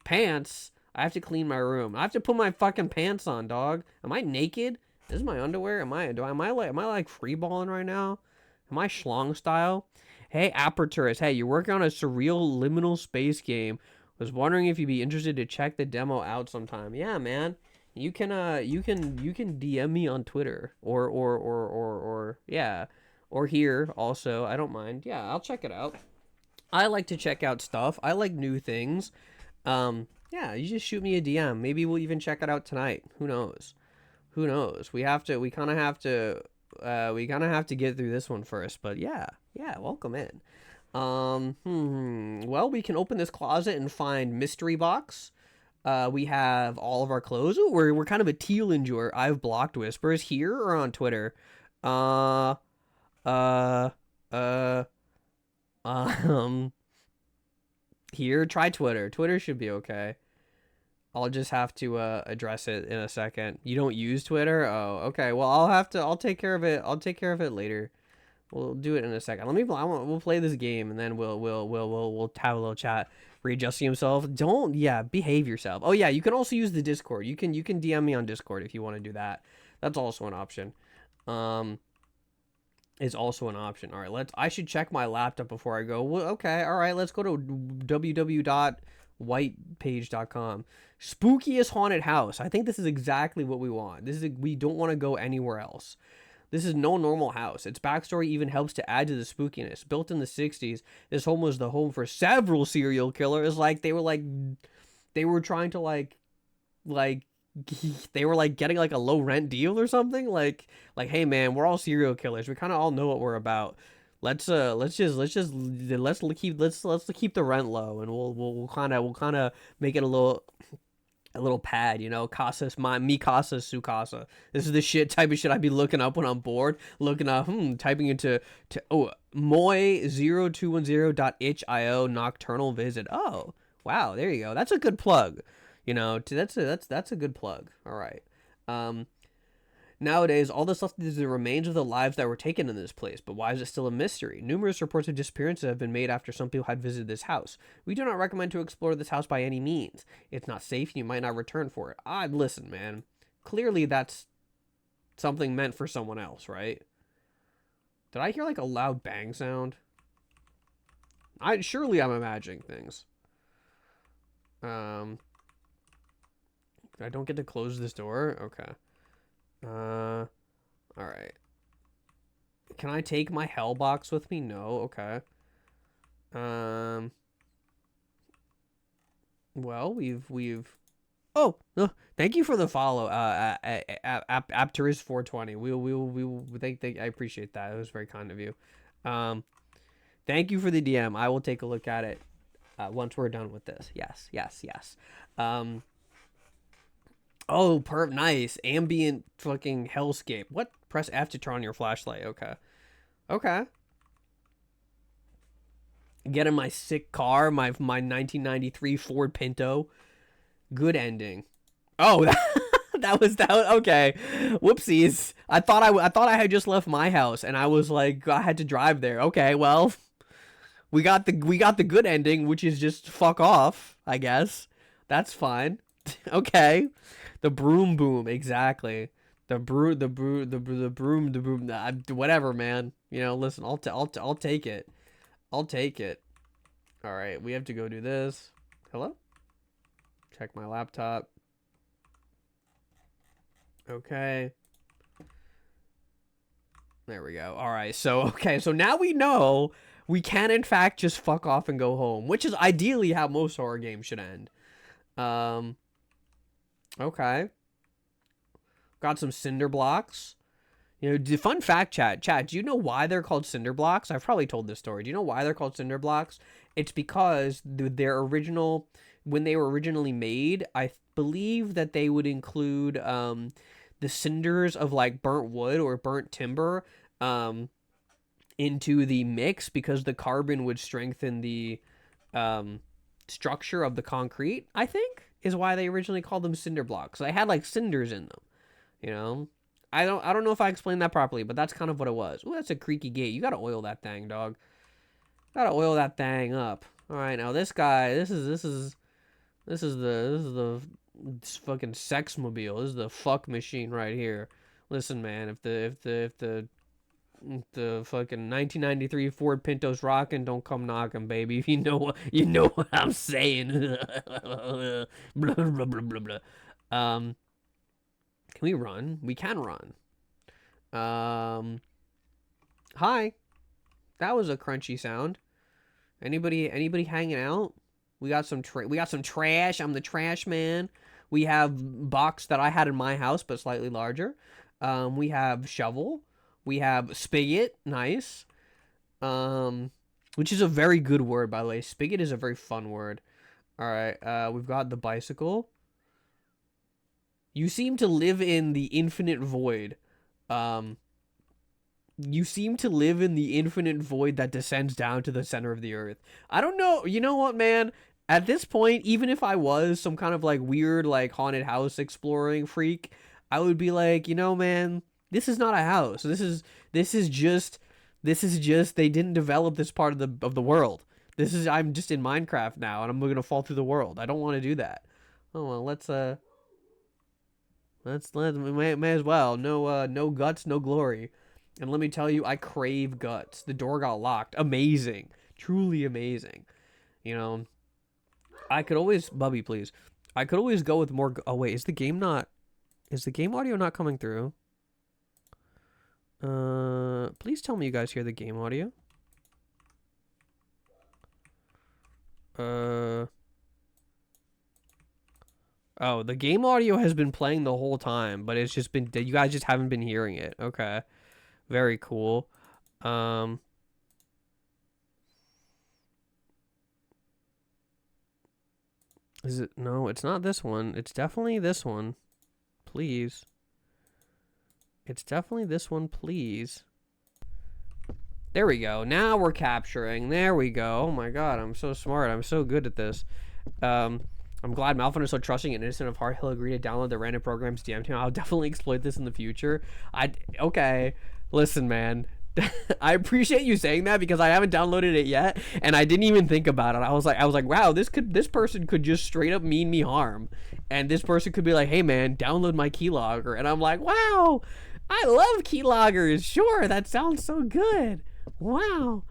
Pants? I have to clean my room. I have to put my fucking pants on, dog. Am I naked? This is my underwear. Am I like free balling right now? Am I schlong style? Hey, Aperturist. Hey, you're working on a surreal liminal space game Was wondering if you'd be interested to check the demo out sometime. Yeah, man. You can DM me on Twitter or yeah, or here also. I don't mind. Yeah, I'll check it out. I like to check out stuff. I like new things. Yeah, you just shoot me a DM. Maybe we'll even check it out tonight. Who knows? Who knows? We kind of have to get through this one first. But yeah, welcome in. Well, we can open this closet and find mystery box. We have all of our clothes. Ooh, we're kind of a teal enjoyer. I've blocked whispers here or on Twitter. Uh, uh, uh, um, here. Try Twitter. Twitter should be okay. I'll just have to address it in a second. You don't use Twitter? Oh, okay. Well, I'll take care of it. I'll take care of it later. We'll do it in a second. We'll play this game and then we'll have a little chat. Readjusting himself. Behave yourself. Oh yeah, you can also use the Discord. You can DM me on Discord if you want to do that. That's also an option. Is also an option. All right, I should check my laptop before I go. Well, okay, all right, let's go to www.whitepage.com. Spookiest haunted house. I think this is exactly what we want. We don't want to go anywhere else. This is no normal house. Its backstory even helps to add to the spookiness. Built in the 60s, this home was the home for several serial killers. They were trying to they were getting a low rent deal or something. Like, hey man, we're all serial killers. We kind of all know what we're about. Let's keep the rent low, and we'll kind of make it a little pad, Casa, mi casa, su casa. This is the type of shit I'd be looking up when I'm bored. Looking up, typing into moi0210.itch.io nocturnal visit. Oh, wow, there you go. That's a good plug. That's a good plug. All right. Nowadays, all that's left is the remains of the lives that were taken in this place, but why is it still a mystery? Numerous reports of disappearances have been made after some people had visited this house. We do not recommend to explore this house by any means. It's not safe and you might not return for it. Listen, man. Clearly that's something meant for someone else, right? Did I hear a loud bang sound? Surely I'm imagining things. I don't get to close this door? Okay. All right. Can I take my hell box with me? No. Okay. Well, we've. Oh, no. Thank you for the follow. Apteris 420. We'll thank. I appreciate that. It was very kind of you. Thank you for the DM. I will take a look at it. Once we're done with this. Yes. Oh, nice. Ambient fucking hellscape. What? Press F to turn on your flashlight. Okay. Get in my sick car, my 1993 Ford Pinto. Good ending. Oh, that was. Okay. Whoopsies. I thought I had just left my house and I was I had to drive there. Okay, well, we got the good ending, which is just fuck off, I guess. That's fine. Okay. The broom boom, exactly. The broom, whatever, man. Listen, I'll take it. I'll take it. All right, we have to go do this. Hello? Check my laptop. Okay. There we go. All right, so now we know we can, in fact, just fuck off and go home, which is ideally how most horror games should end. Okay. Got some cinder blocks. Fun fact, chat, do you know why they're called cinder blocks? I've probably told this story. Do you know why they're called cinder blocks? It's because when they were originally made, I believe that they would include the cinders of burnt wood or burnt timber into the mix because the carbon would strengthen the structure of the concrete, I think, is why they originally called them cinder blocks. They had cinders in them, I don't know if I explained that properly, but that's kind of what it was. Ooh, that's a creaky gate. You gotta oil that thing, dog. Gotta oil that thing up. All right, now this guy, this is the fucking sex mobile. This is the fuck machine right here. Listen, man, if the The fucking 1993 Ford Pinto's rockin', don't come knocking, baby. If you know what I'm saying. Blah, blah, blah, blah, blah. Can we run? We can run. Hi. That was a crunchy sound. Anybody hanging out? We got some trash. I'm the trash man. We have box that I had in my house, but slightly larger. We have shovel. We have spigot. Nice. Which is a very good word, by the way. Spigot is a very fun word. All right. We've got the bicycle. You seem to live in the infinite void. You seem to live in the infinite void that descends down to the center of the earth. I don't know. You know what, man? At this point, even if I was some kind of like weird, like haunted house exploring freak, I would be like, you know, man, this is not a house. This is just they didn't develop this part of the world. I'm just in Minecraft now, and I'm gonna fall through the world. I don't want to do that. Oh well, let's may as well. No guts, no glory. And let me tell you, I crave guts. The door got locked. Amazing. Truly amazing. You know, I could always... Bubby, please. I could always go with more... Oh, wait. Is the game audio not coming through? Please tell me you guys hear the game audio. Oh, the game audio has been playing the whole time, but it's just been... You guys just haven't been hearing it. Okay. Very cool. Is it? No, it's not this one. It's definitely this one. Please. It's definitely this one, please. There we go. Now we're capturing. There we go. Oh my god, I'm so smart. I'm so good at this. I'm glad Malphite is so trusting and innocent of heart. He'll agree to download the random programs DM'd him. I'll definitely exploit this in the future. Okay. Listen, man. I appreciate you saying that because I haven't downloaded it yet, and I didn't even think about it. I was like, wow, this person could just straight up mean me harm, and this person could be like, hey man, download my keylogger, and I'm like, wow, I love keyloggers. Sure, that sounds so good. Wow.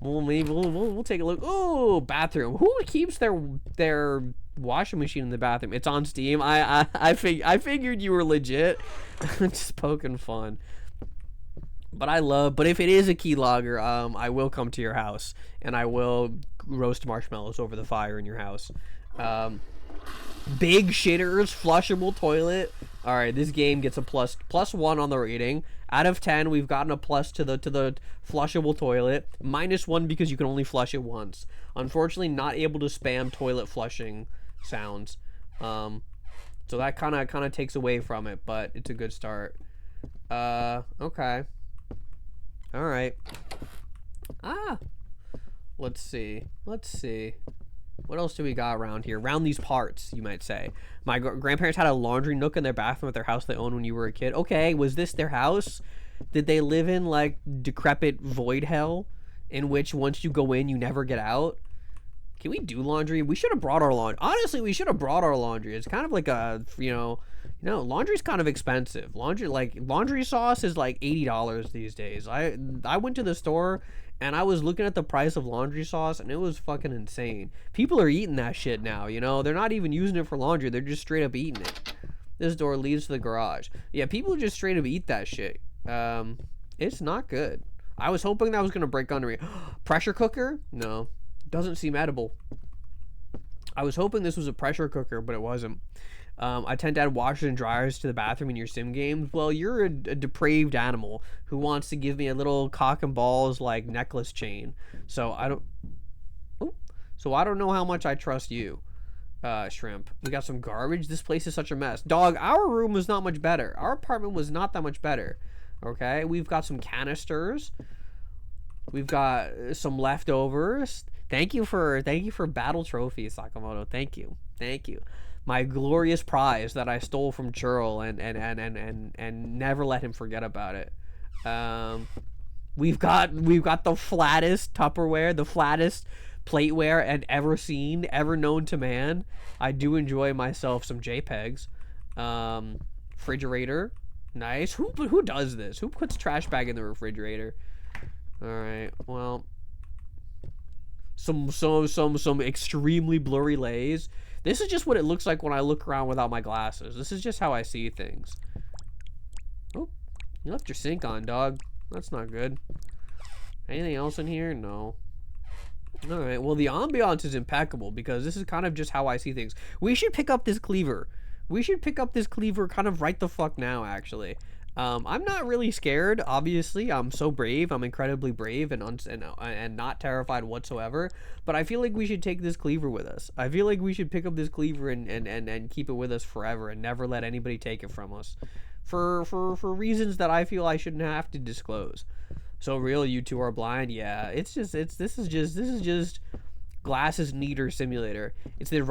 Well, maybe we'll take a look. Oh, bathroom. Who keeps their washing machine in the bathroom? It's on Steam. I figured you were legit. Just poking fun. But if it is a keylogger, I will come to your house and I will roast marshmallows over the fire in your house. Big shitters, flushable toilet. All right, this game gets a plus 1 on the rating. Out of 10, we've gotten a plus to the flushable toilet. -1 because you can only flush it once. Unfortunately, not able to spam toilet flushing sounds. So that kind of takes away from it, but it's a good start. Okay. All right. Let's see. What else do we got around here? Around these parts, you might say. My grandparents had a laundry nook in their bathroom at their house they owned when you were a kid. Okay, was this their house? Did they live in, like, decrepit void hell in which once you go in, you never get out? Can we do laundry? We should have brought our laundry. Honestly, we should have brought our laundry. It's kind of like a, laundry's kind of expensive. Laundry sauce is like $80 these days. I went to the store and I was looking at the price of laundry sauce and it was fucking insane. People are eating that shit now, They're not even using it for laundry. They're just straight up eating it. This door leads to the garage. Yeah, people just straight up eat that shit. It's not good. I was hoping that was going to break under me. Pressure cooker? No. Doesn't seem edible. I was hoping this was a pressure cooker, but it wasn't. I tend to add washers and dryers to the bathroom in your sim games. Well, you're a depraved animal who wants to give me a little cock and balls like necklace chain. So I don't know how much I trust you, shrimp. We got some garbage. This place is such a mess. Dog, our room was not much better. Our apartment was not that much better. Okay, we've got some canisters. We've got some leftovers. Thank you for battle trophy, Sakamoto. Thank you. My glorious prize that I stole from Churl and never let him forget about it. We've got the flattest Tupperware, the flattest plateware ever known to man. I do enjoy myself some JPEGs. Refrigerator. Nice. Who does this? Who puts trash bag in the refrigerator? All right. Well, some extremely blurry lays. This is just what it looks like when I look around without my glasses. This is just how I see things. Oh, you left your sink on, dog. That's not good. Anything else in here? No. All right. Well, the ambiance is impeccable because this is kind of just how I see things. We should pick up this cleaver. We should pick up this cleaver kind of right the fuck now, actually. I'm not really scared, obviously. I'm so brave. I'm incredibly brave and not terrified whatsoever. But I feel like we should take this cleaver with us. I feel like we should pick up this cleaver and keep it with us forever and never let anybody take it from us. For reasons that I feel I shouldn't have to disclose. So real, you two are blind? Yeah, this is just Glasses Neater Simulator. It's the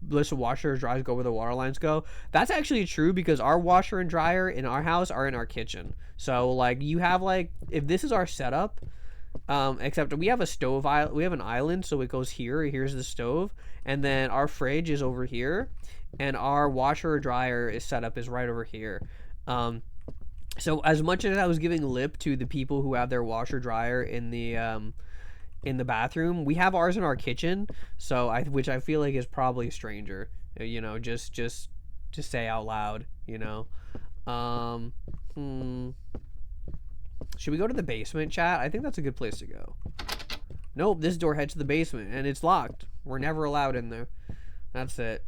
list of washer and dryers go where the water lines go. That's actually true because our washer and dryer in our house are in our kitchen. So like you have like, if this is our setup, except we have a stove, we have an island, so it goes here. Here's the stove, and then our fridge is over here, and our washer or dryer is set up is right over here. So as much as I was giving lip to the people who have their washer dryer in the bathroom, we have ours in our kitchen, so which I feel like is probably stranger, you know, just to say out loud, you know. Should we go to the basement, chat? I think that's a good place to go. Nope, this door heads to the basement and it's locked. We're never allowed in there. That's it.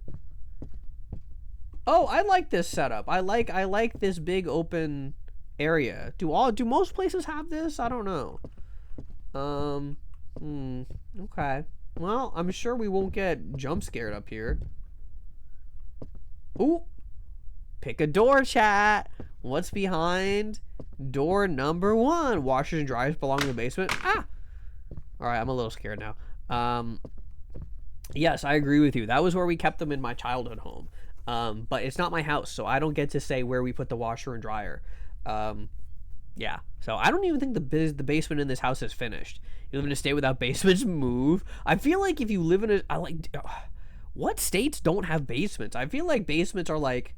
Oh, I like this setup. I like this big open area. Do most places have this? I don't know. Okay. Well, I'm sure we won't get jump scared up here. Ooh. Pick a door, chat. What's behind door number 1? Washers and dryers belong in the basement. Ah! Alright, I'm a little scared now. Yes, I agree with you. That was where we kept them in my childhood home. But it's not my house, so I don't get to say where we put the washer and dryer. Yeah. So I don't even think the basement in this house is finished. You live in a state without basements, move. I feel like if you live in what states don't have basements? I feel like basements are like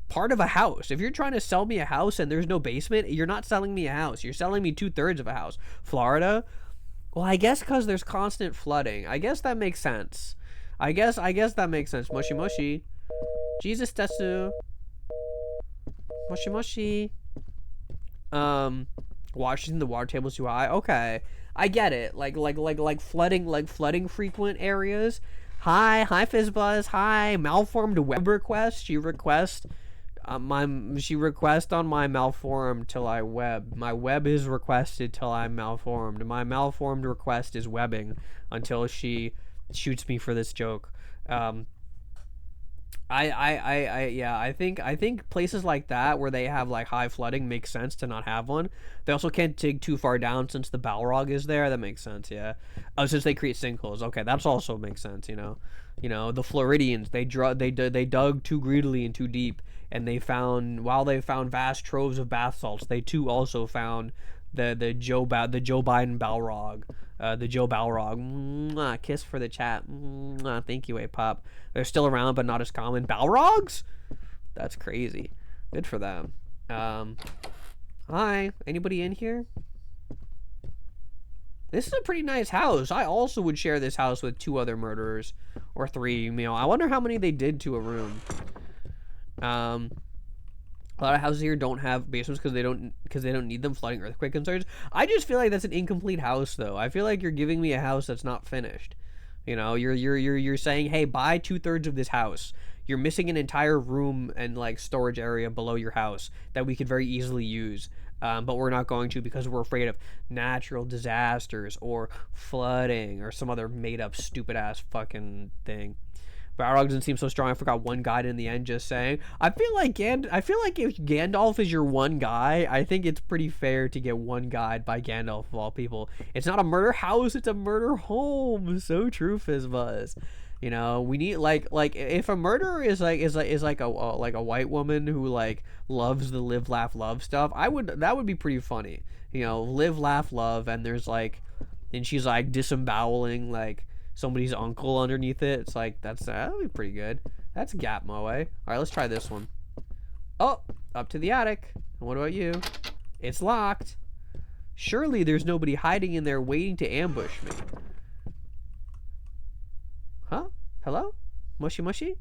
part of a house. If you're trying to sell me a house and there's no basement, you're not selling me a house. You're selling me 2/3 of a house. Florida? Well, I guess because there's constant flooding. I guess that makes sense. I guess that makes sense. Moshi moshi. Jesus desu. Moshi moshi. Washing the water table's too high. Okay, I get it. Like flooding frequent areas. Hi Fizzbuzz. Hi, malformed web request. She request on my malformed till I web. My web is requested till I'm malformed. My malformed request is webbing until she shoots me for this joke. I think places like that where they have like high flooding makes sense to not have one. They also can't dig too far down since the Balrog is there. That makes sense, yeah. Oh, since they create sinkholes. Okay, that's also makes sense, you know. You know, the Floridians, they dug too greedily and too deep, and they found vast troves of bath salts, they too also found the Joe Biden Balrog. The Joe Balrog. Mwah, kiss for the chat. Mwah, thank you, A-Pop. They're still around, but not as common. Balrogs? That's crazy. Good for them. Hi. Anybody in here? This is a pretty nice house. I also would share this house with 2 other murderers. Or 3, you know. I wonder how many they did to a room. A lot of houses here don't have basements because they don't need them. Flooding, earthquake concerns. I just feel like that's an incomplete house, though. I feel like you're giving me a house that's not finished. You know, you're saying, hey, buy 2/3 of this house. You're missing an entire room and like storage area below your house that we could very easily use. But we're not going to because we're afraid of natural disasters or flooding or some other made up stupid ass fucking thing. Balrog doesn't seem so strong. I forgot one guide in the end. Just saying. I feel like if Gandalf is your one guy, I think it's pretty fair to get one guide by Gandalf of all people. It's not a murder house; it's a murder home. So true, Fizzbuzz. You know, we need like if a murderer is like a white woman who like loves the live, laugh, love stuff. That would be pretty funny. You know, live, laugh, love, and there's like, and she's like disemboweling like somebody's uncle underneath it. It's like that'd be pretty good. That's Gap Moe. All right, let's try this one. Oh, Up to the attic. And what about you? It's locked. Surely there's nobody hiding in there waiting to ambush me. Huh? Hello? Mushy mushy?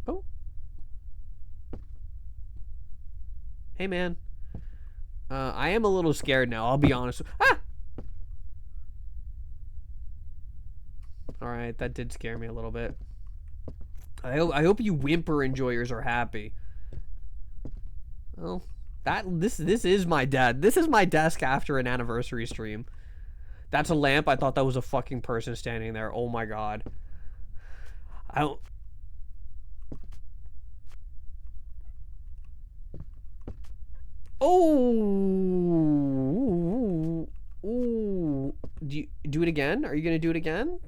Oh. Hey, man. I am a little scared now, I'll be honest. Ah! Alright, that did scare me a little bit. I hope you whimper enjoyers are happy. Well, this is my dad. This is my desk after an anniversary stream. That's a lamp. I thought that was a fucking person standing there. Oh my god. I don't... Oh! Ooh. Do you do it again? Are you gonna do it again?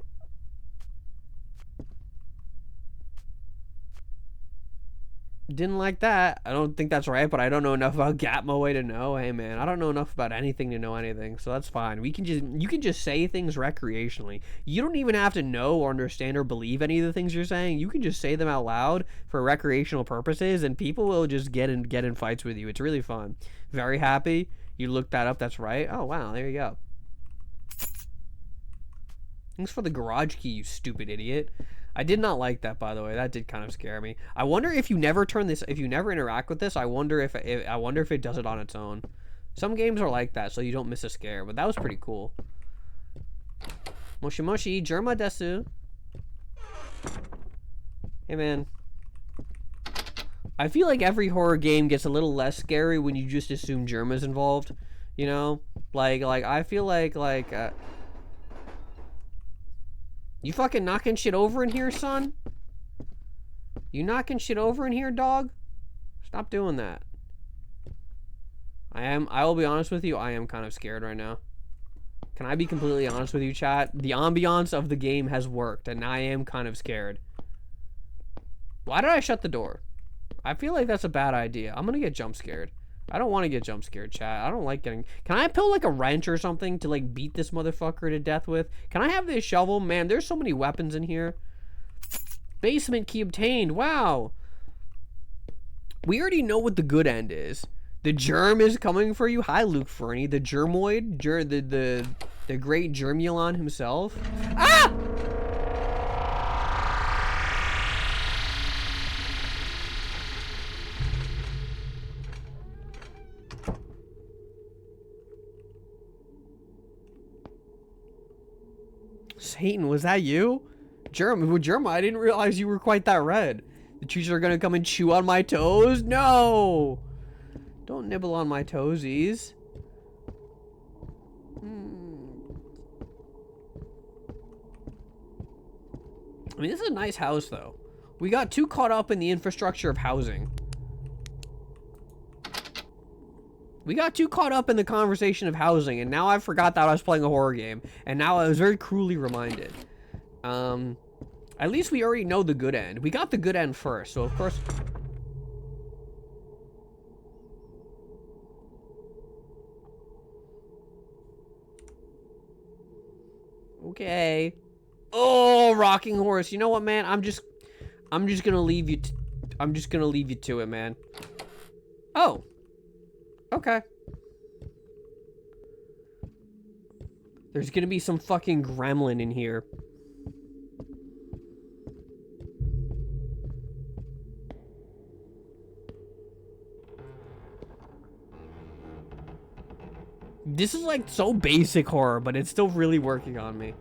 Didn't like that. I don't think that's right, but I don't know enough about Gatmo to know. Hey man, I don't know enough about anything to know anything, so that's fine. You can just say things recreationally. You don't even have to know or understand or believe any of the things you're saying. You can just say them out loud for recreational purposes, and people will just get in fights with you. It's really fun. Very happy. You looked that up. That's right. Oh wow, there you go. Thanks for the garage key, you stupid idiot. I did not like that, by the way. That did kind of scare me. I wonder if you never turn this, if you never interact with this, I wonder if it does it on its own. Some games are like that, so you don't miss a scare. But that was pretty cool. Moshi moshi, Germa desu. Hey man. I feel like every horror game gets a little less scary when you just assume Germa's involved. You know, like I feel like you fucking knocking shit over in here, son? You knocking shit over in here, dog? Stop doing that. I will be honest with you, I am kind of scared right now. Can I be completely honest with you, chat? The ambiance of the game has worked, and I am kind of scared. Why did I shut the door? I feel like that's a bad idea. I'm gonna get jump scared. I don't want to get jump scared, chat. I don't like getting... Can I pull, like, a wrench or something to, like, beat this motherfucker to death with? Can I have this shovel? Man, there's so many weapons in here. Basement key obtained. Wow. We already know what the good end is. The germ is coming for you. Hi, Luke Fernie. The germoid. The great Germulon himself. Ah! Satan, was that you? Germa, I didn't realize you were quite that red. The trees are gonna come and chew on my toes? No! Don't nibble on my toesies. I mean, this is a nice house, though. We got too caught up in the infrastructure of housing. We got too caught up in the conversation of housing, and now I forgot that I was playing a horror game, and now I was very cruelly reminded. At least we already know the good end. We got the good end first, so of course... Okay. Oh, rocking horse. You know what, man? I'm just gonna leave you. I'm just gonna leave you to it, man. Oh. Okay. There's gonna be some fucking gremlin in here. This is like so basic horror, but it's still really working on me.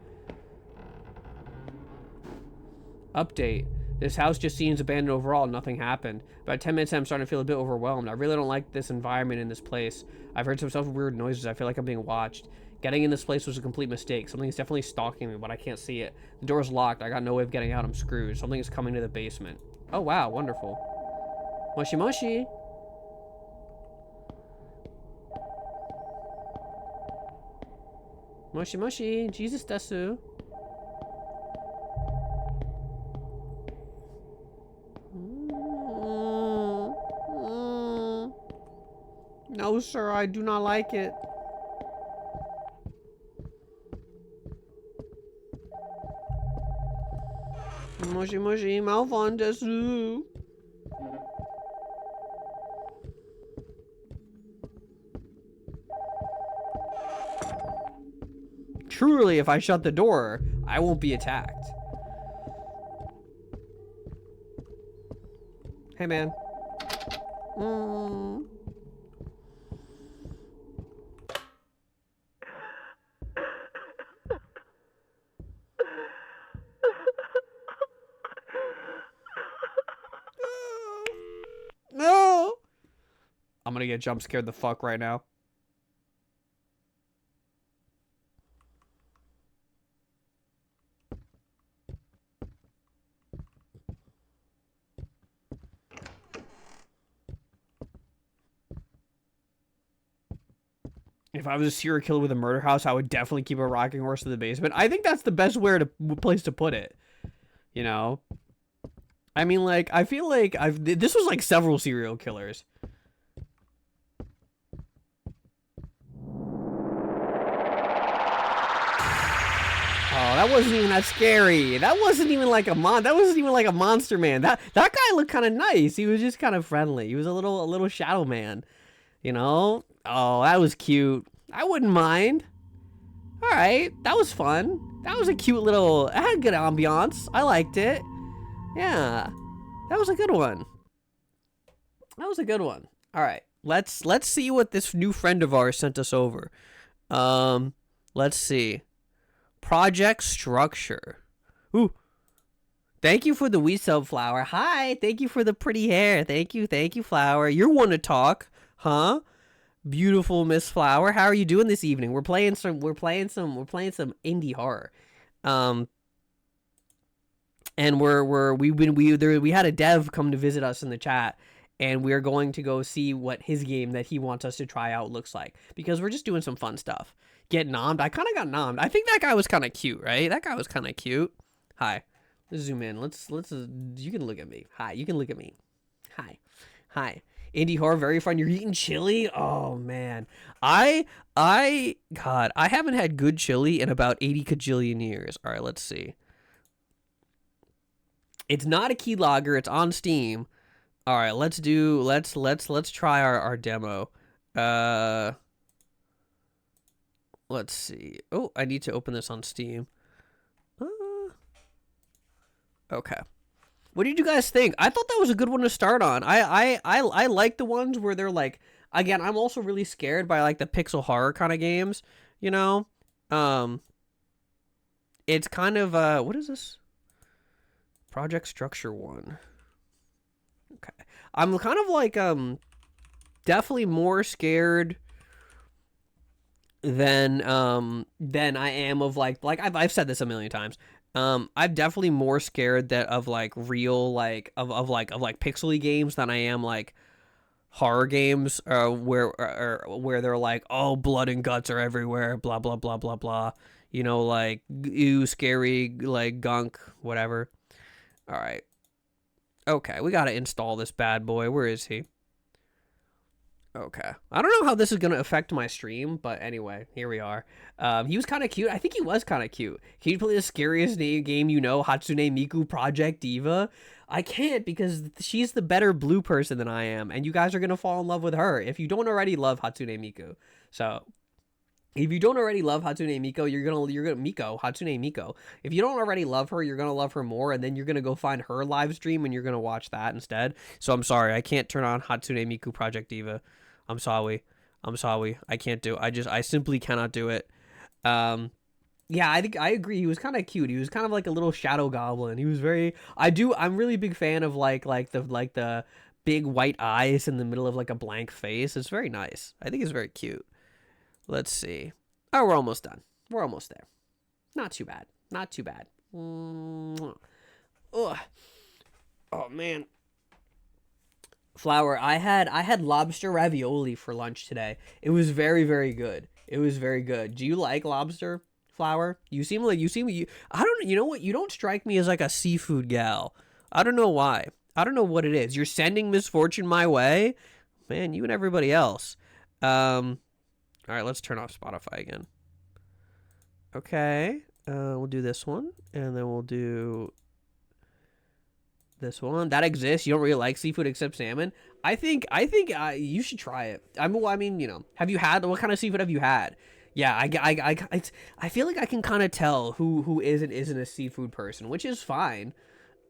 Update. This house just seems abandoned overall. Nothing happened. About 10 minutes in, I'm starting to feel a bit overwhelmed. I really don't like this environment in this place. I've heard some weird noises. I feel like I'm being watched. Getting in this place was a complete mistake. Something's definitely stalking me, but I can't see it. The door's locked. I got no way of getting out. I'm screwed. Something is coming to the basement. Oh, wow. Wonderful. Moshi moshi. Moshi moshi. Jesus desu. No, sir, I do not like it. Moshi moshi, Malfon desu. truly, if I shut the door, I won't be attacked. Hey, man. No. I'm gonna get jump scared the fuck right now. If I was a serial killer with a murder house, I would definitely keep a rocking horse in the basement. I think that's the best place to put it. You know? I mean, like, I feel like this was like several serial killers. Oh, that wasn't even that scary. That wasn't even like a that wasn't even like a monster man. That guy looked kind of nice. He was just kind of friendly. He was a little shadow man. You know? Oh, that was cute. I wouldn't mind. All right, that was fun. That was a cute little. It had good ambiance. I liked it. Yeah, that was a good one. That was a good one. All right, let's see what this new friend of ours sent us over. Let's see. Project Structure. Ooh. Thank you for the wee sub, Flower. Hi. Thank you for the pretty hair. Thank you, Flower. You're one to talk, huh? Beautiful Miss Flower. How are you doing this evening? We're playing some indie horror. And we had a dev come to visit us in the chat, and we're going to go see what his game that he wants us to try out looks like, because we're just doing some fun stuff. Get nommed. I kind of got nommed. I think that guy was kind of cute, right? That guy was kind of cute. Hi. Let's zoom in. Let's you can look at me. Hi, you can look at me. Hi. Indie horror, very fun. You're eating chili? Oh man. God, I haven't had good chili in about 80 kajillion years. All right, let's see. It's not a keylogger, it's on Steam. All right, let's try our demo. Let's see. Oh, I need to open this on Steam. Okay. What did you guys think? I thought that was a good one to start on. I like the ones where they're like, again, I'm also really scared by like the pixel horror kind of games, you know? It's kind of what is this? Project Structure 1. Okay. I'm kind of like definitely more scared than I am of like I've said this a million times. I'm definitely more scared that of like real like of pixely games than I am like horror games where they're like, oh, blood and guts are everywhere, blah blah blah blah blah, you know, like ew, scary, like gunk, whatever. All right, okay, we gotta install this bad boy. Where is he? Okay. I don't know how this is going to affect my stream, but anyway, here we are. He was kind of cute. I think he was kind of cute. Can you play the scariest game you know, Hatsune Miku Project Diva? I can't, because she's the better blue person than I am, and you guys are going to fall in love with her if you don't already love Hatsune Miku. So, if you don't already love Hatsune Miku, you're gonna Hatsune Miku. If you don't already love her, you're gonna love her more, and then you're gonna go find her live stream and you're gonna watch that instead. So I'm sorry, I can't turn on Hatsune Miku Project Diva. I'm sorry. I can't do it. I simply cannot do it. Yeah, I think I agree. He was kind of cute. He was kind of like a little shadow goblin. He was I'm really big fan of like the big white eyes in the middle of like a blank face. It's very nice. I think it's very cute. Let's see. Oh, we're almost done. We're almost there. Not too bad. Ugh. Oh man. Flower, I had lobster ravioli for lunch today. It was very, very good. Do you like lobster, Flower? You seem I don't, you know what? You don't strike me as like a seafood gal. I don't know why. I don't know what it is. You're sending misfortune my way? Man, you and everybody else. All right, let's turn off Spotify again. Okay. We'll do this one, and then we'll do this one. That exists. You don't really like seafood except salmon. I think you should try it. I mean, you know, what kind of seafood have you had? Yeah, I feel like I can kind of tell who is and isn't a seafood person, which is fine.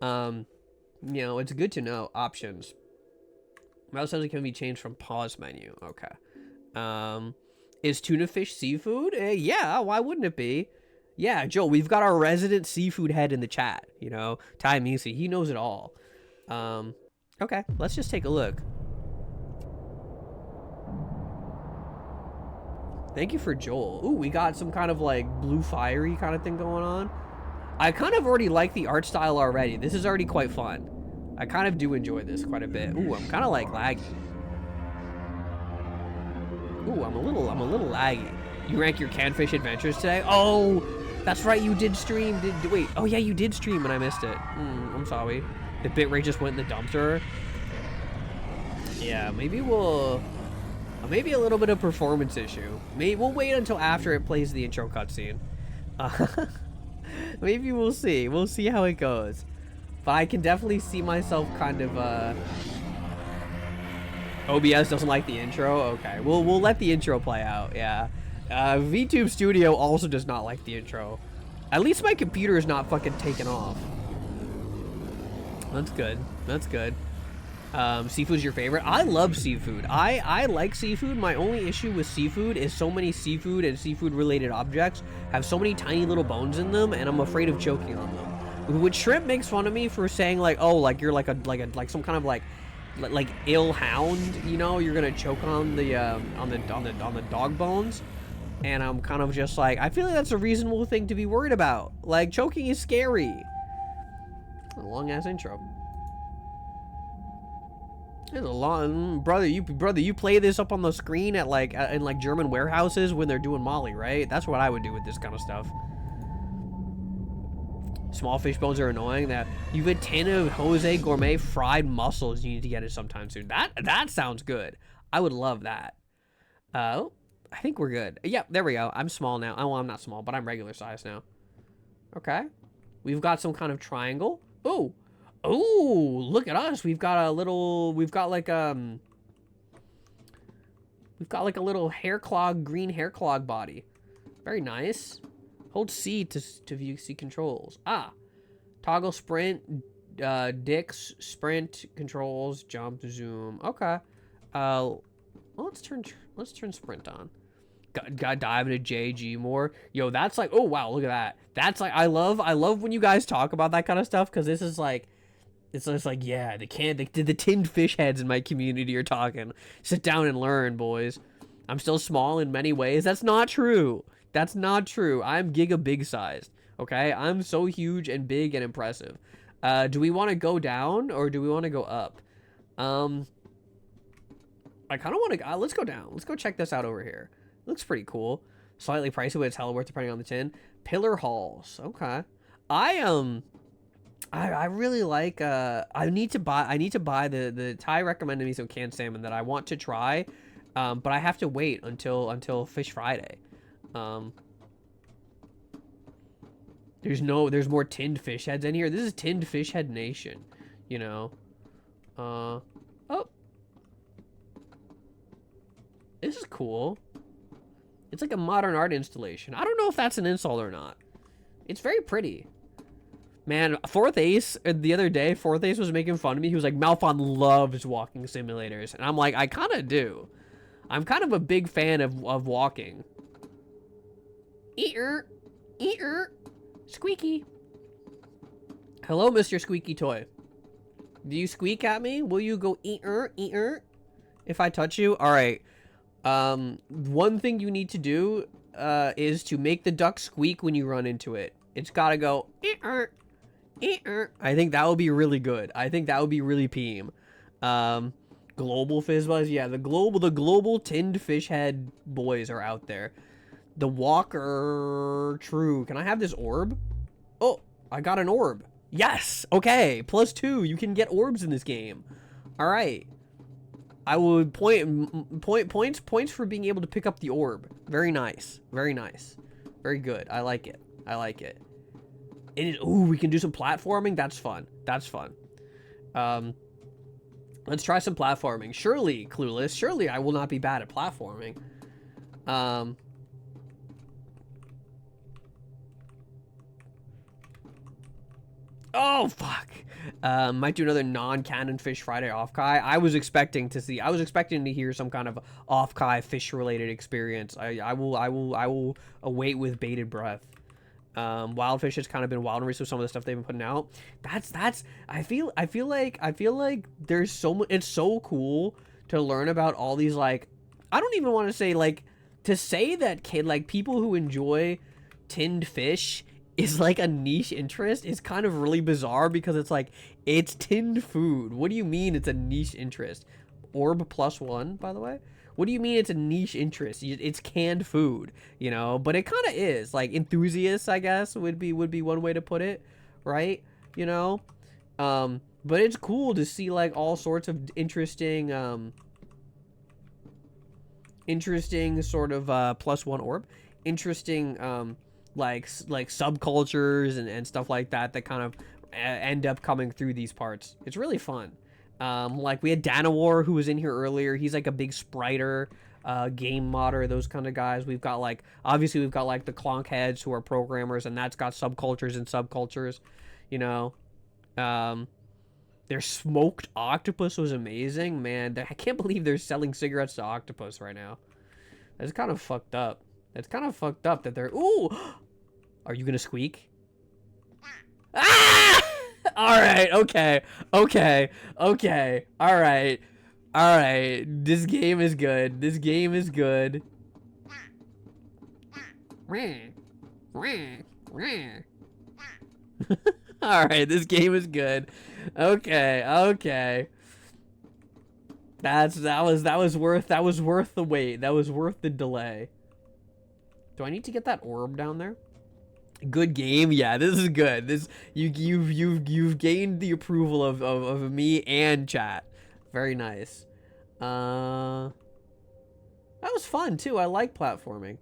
Um, you know, it's good to know options. Mouse says it can be changed from pause menu. Okay. Is tuna fish seafood? Yeah, why wouldn't it be? Yeah, Joe, we've got our resident seafood head in the chat. You know, Ty Misi, he knows it all. Okay, let's just take a look. Thank you for Joel. Ooh, we got some kind of like blue fiery kind of thing going on. I kind of already like the art style already. This is already quite fun. I kind of do enjoy this quite a bit. Ooh, I'm kind of like laggy. Ooh, I'm a little laggy. You rank your Canfish Adventures today? Oh, that's right, you did stream. Wait, oh yeah, you did stream and I missed it. I'm sorry. The bitrate just went in the dumpster. Yeah, maybe maybe a little bit of performance issue. Maybe we'll wait until after it plays the intro cutscene. Maybe we'll see. We'll see how it goes. But I can definitely see myself kind of OBS doesn't like the intro. Okay, we'll let the intro play out. Yeah. VTube Studio also does not like the intro. At least my computer is not fucking taken off. That's good. That's good. Seafood's your favorite? I love seafood. I like seafood. My only issue with seafood is so many seafood and seafood related objects have so many tiny little bones in them, and I'm afraid of choking on them. Which Shrimp makes fun of me for saying like, oh, like you're like some kind of like ill hound, you know, you're gonna choke on the dog bones. And I'm kind of just like, I feel like that's a reasonable thing to be worried about. Like, choking is scary. A long ass intro. It's a long brother. You play this up on the screen at like in like German warehouses when they're doing Molly, right? That's what I would do with this kind of stuff. Small fish bones are annoying. That you have a tin of Jose Gourmet fried mussels. You need to get it sometime soon. That sounds good. I would love that. I think we're good. Yep, there we go. I'm small now. Oh, well, I'm not small, but I'm regular size now. Okay. We've got some kind of triangle. Oh. Oh, look at us. We've got a little, we've got like a little hair clog, green hair clog body. Very nice. Hold C to view C controls. Ah. Toggle sprint, Dix, sprint, controls, jump, zoom. Okay. Well, let's turn sprint on. Got dive into JG more. Yo, that's like, oh wow, look at that. That's like, I love when you guys talk about that kind of stuff, because this is like, it's just like, yeah, the tinned fish heads in my community are talking. Sit down and learn, boys. I'm still small in many ways. That's not true. That's not true. I'm giga big sized. Okay, I'm so huge and big and impressive. Do we want to go down or do we want to go up? I kind of want to. Let's go down. Let's go check this out over here. Looks pretty cool. Slightly pricey, but it's hella worth depending on the tin. Pillar halls. Okay. I really like. I need to buy the Ty recommended me some canned salmon that I want to try, but I have to wait until Fish Friday. There's more tinned fish heads in here. This is Tinned Fish Head Nation, you know. Oh. This is cool. It's like a modern art installation. I don't know if that's an install or not. It's very pretty. Man, Fourth Ace, the other day, Fourth Ace was making fun of me. He was like, Malphon loves walking simulators. And I'm like, I kind of do. I'm kind of a big fan of walking. Eater. Squeaky. Hello, Mr. Squeaky Toy. Do you squeak at me? Will you go eater? If I touch you? All right. One thing you need to do is to make the duck squeak when you run into it. It's gotta go eater. I think that would be really good. I think that would be really peem. Global Fizzbuzz, yeah, the global tinned fish head boys are out there. The Walker, true. Can I have this orb? Oh, I got an orb. Yes. Okay, +2. You can get orbs in this game. All right. I would points for being able to pick up the orb. Very nice. Very nice. Very good. I like it. Ooh, we can do some platforming. That's fun. Let's try some platforming. Surely, Clueless. Surely I will not be bad at platforming. Oh, fuck. Might do another non-canon Fish Friday off-kai. I was expecting to hear some kind of off-kai fish-related experience. I will await with bated breath. Wildfish has kind of been wild and so some of the stuff they've been putting out. I feel like there's so much. It's so cool to learn about all these, like, I don't even want to say, like, to say that people who enjoy tinned fish is like a niche interest is kind of really bizarre, because it's like, it's tinned food. What do you mean it's a niche interest? Orb +1, by the way. What do you mean it's a niche interest? It's canned food, you know? But it kind of is. Like, enthusiasts, I guess, would be one way to put it, right? You know? But it's cool to see, like, all sorts of interesting sort of +1 orb. Interesting like subcultures and stuff like that kind of end up coming through these parts. It's really fun. Like, we had Danawar, who was in here earlier. He's like a big spriter, game modder, those kind of guys. We've got, like, obviously we've got, like, the Clonkheads, who are programmers, and that's got subcultures and subcultures, you know. Their smoked octopus was amazing, man. I can't believe they're selling cigarettes to octopus right now. That's kind of fucked up. It's kind of fucked up that they're... Ooh! Are you gonna squeak? Ah! Alright, okay. Okay. Okay. Alright. Alright. This game is good. This game is good. Alright, this game is good. Okay, okay. That was worth the wait. That was worth the delay. Do I need to get that orb down there? Good game. Yeah, this is good. This you've gained the approval of me and chat. Very nice. That was fun too. I like platforming.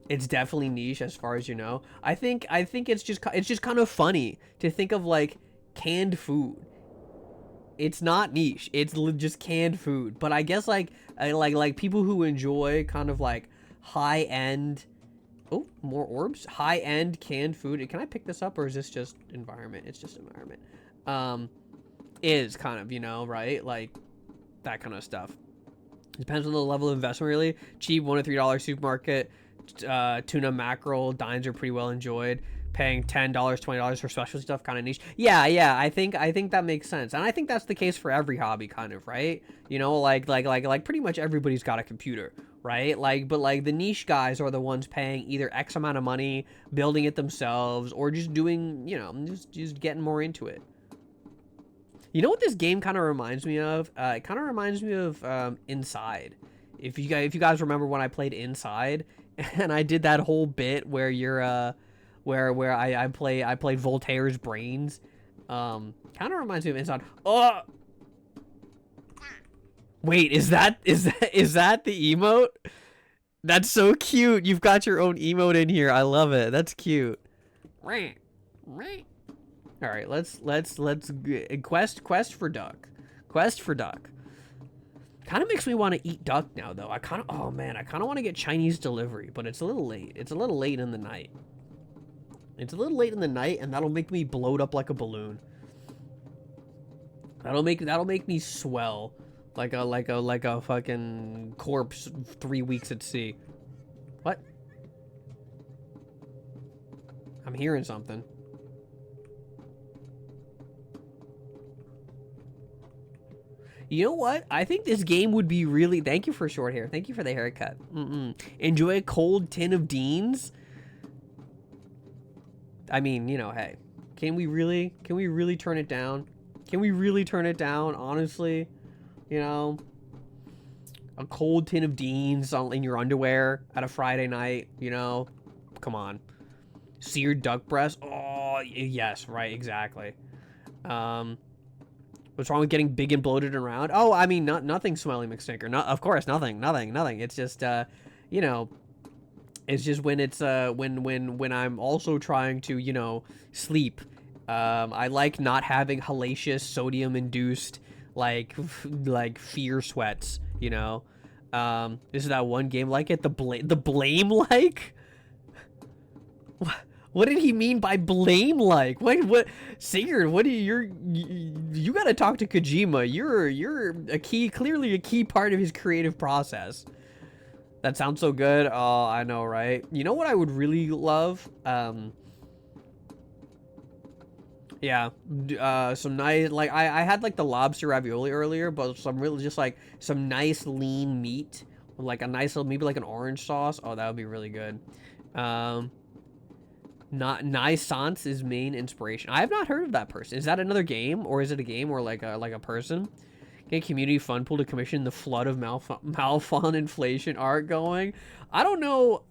It's definitely niche, as far as you know. I think it's just kind of funny to think of, like, canned food. It's not niche. It's just canned food. But I guess, like people who enjoy kind of, like, high-end... Oh, more orbs? High-end canned food. Can I pick this up, or is this just environment? It's just environment. Is kind of, you know, right? Like, that kind of stuff. Depends on the level of investment, really. Cheap, $1 to $3 supermarket. Tuna, mackerel, dines are pretty well enjoyed. Paying $10, $20 for specialty stuff, kind of niche. Yeah, I think that makes sense, and I think that's the case for every hobby, kind of, right? You know, like pretty much everybody's got a computer, right? Like, but like the niche guys are the ones paying either X amount of money, building it themselves, or just doing, you know, just getting more into it. You know what this game kind of reminds me of? It kind of reminds me of Inside. If you guys remember when I played Inside, and I did that whole bit where you're where I played Voltaire's brains. Kind of reminds me of Inside. Oh, wait, is that the emote? That's so cute. You've got your own emote in here. I love it. That's cute. All right, let's quest for duck. Quest for duck. Kind of makes me want to eat duck now, though. Oh man, I kind of want to get Chinese delivery, but it's a little late. It's a little late in the night. It's a little late in the night, and that'll make me bloat up like a balloon. That'll make me swell like a fucking corpse 3 weeks at sea. What? I'm hearing something. You know what? I think this game would be really... Thank you for short hair. Thank you for the haircut. Enjoy a cold tin of Dean's. I mean, you know, hey, can we really turn it down? Can we really turn it down, honestly? You know, a cold tin of Dean's in your underwear at a Friday night, you know? Come on. Seared duck breast? Oh, yes, right, exactly. What's wrong with getting big and bloated and round? Oh, I mean, nothing, Smelly McStinker. No, of course, nothing. It's just, you know... It's just when it's when I'm also trying to, you know, sleep. I like not having hellacious sodium induced like fear sweats, you know. This is that one game like it, the blame like. What did he mean by blame-like? What, Sigurd? What do you gotta talk to Kojima. You're clearly a key part of his creative process. That sounds so good. Oh, I know, right? You know what I would really love? Yeah, some nice, like, I had, like, the lobster ravioli earlier, but some really, just, like, some nice lean meat, with, like, a nice little, maybe, like, an orange sauce. Oh, that would be really good. Not Nysance is main inspiration. I have not heard of that person. Is that another game, or is it a game, or, like a person? Get community fund pool to commission the flood of Malfon inflation art going. I don't know.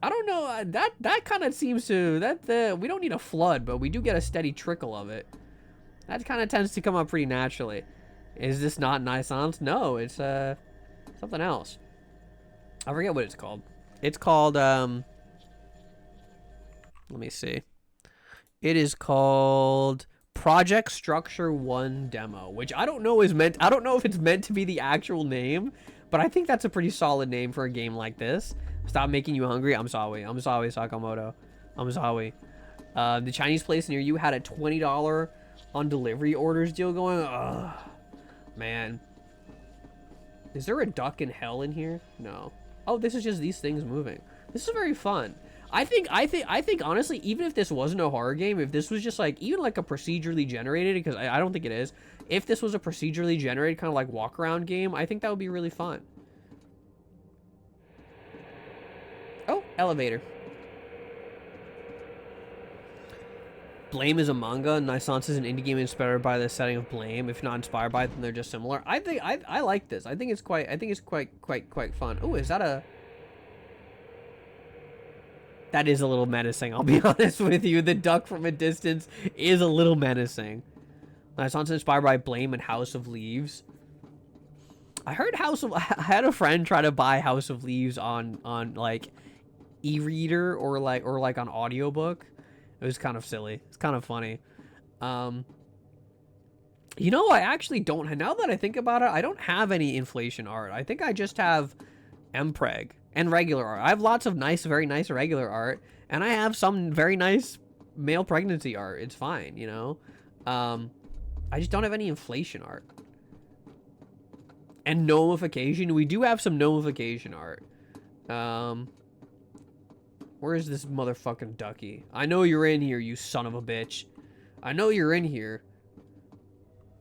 That kind of seems to we don't need a flood, but we do get a steady trickle of it. That kind of tends to come up pretty naturally. Is this not Nysance? No, it's something else. I forget what it's called. It's called let me see. It is called Project Structure 1 Demo, which I don't know if it's meant to be the actual name, but I think that's a pretty solid name for a game like this. Stop making you hungry. I'm sorry, Sakamoto. I'm sorry. The Chinese place near you had a $20 on delivery orders deal going. Ugh, man. Is there a duck in hell in here? No. Oh, this is just these things moving. This is very fun. I think honestly, even if this wasn't a horror game, if this was just like, even like a procedurally generated, because I don't think it is, if this was a procedurally generated kind of like walk around game, I think that would be really fun. Oh, elevator. Blame is a manga. Nysance is an indie game inspired by the setting of Blame. If not inspired by it, then they're just similar. I think I like this. I think it's quite fun. Oh, is that a... That is a little menacing, I'll be honest with you. The duck from a distance is a little menacing. Nysance is inspired by Blame and House of Leaves. I heard I had a friend try to buy House of Leaves on like e-reader or like on audiobook. It was kind of silly. It's kind of funny. You know, I actually don't, now that I think about it, I don't have any inflation art. I think I just have Mpreg and regular art. I have lots of nice, very nice regular art, and I have some very nice male pregnancy art. It's fine, you know? I just don't have any inflation art. And gnomification. We do have some gnomification art. Where is this motherfucking ducky? I know you're in here, you son of a bitch. I know you're in here.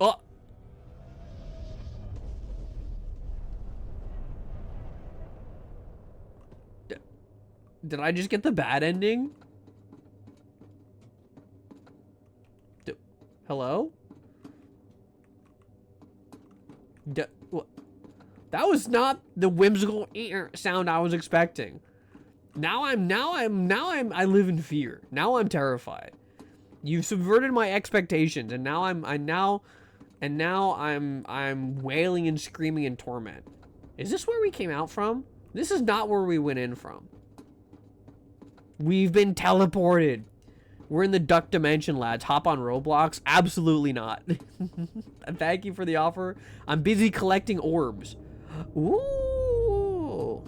Oh! Did I just get the bad ending? Hello? That was not the whimsical sound I was expecting. I live in fear. Now I'm terrified. You've subverted my expectations, and now I'm wailing and screaming in torment. Is this where we came out from? This is not where we went in from. We've been teleported. We're in the duck dimension, lads. Hop on Roblox? Absolutely not. Thank you for the offer. I'm busy collecting orbs. Ooh.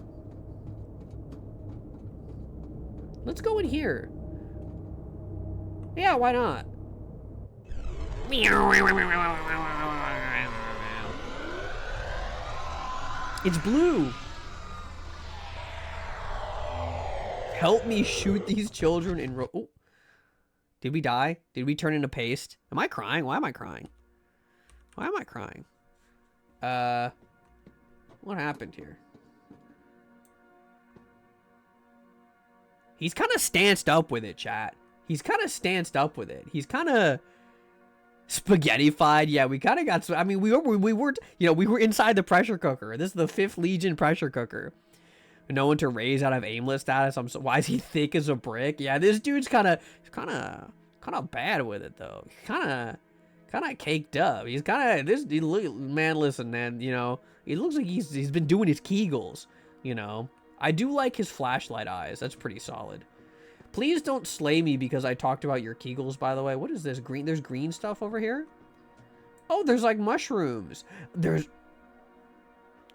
Let's go in here. Yeah, why not? It's blue. Help me shoot these children in oh. Did we die? Did we turn into paste? Am I crying? Why am I crying? Why am I crying? What happened here? He's kind of stanced up with it, chat. He's kind of stanced up with it. He's kind of spaghettified. Yeah, we kind of got... I mean, we were, you know, we were inside the pressure cooker. This is the 5th Legion pressure cooker. No one to raise out of aimless status. Why is he thick as a brick? Yeah, this dude's kind of bad with it though. Kind of caked up. He's kind of man. Listen, man. You know, he looks like he's been doing his Kegels. You know, I do like his flashlight eyes. That's pretty solid. Please don't slay me because I talked about your Kegels. By the way, what is this green? There's green stuff over here. Oh, there's like mushrooms. There's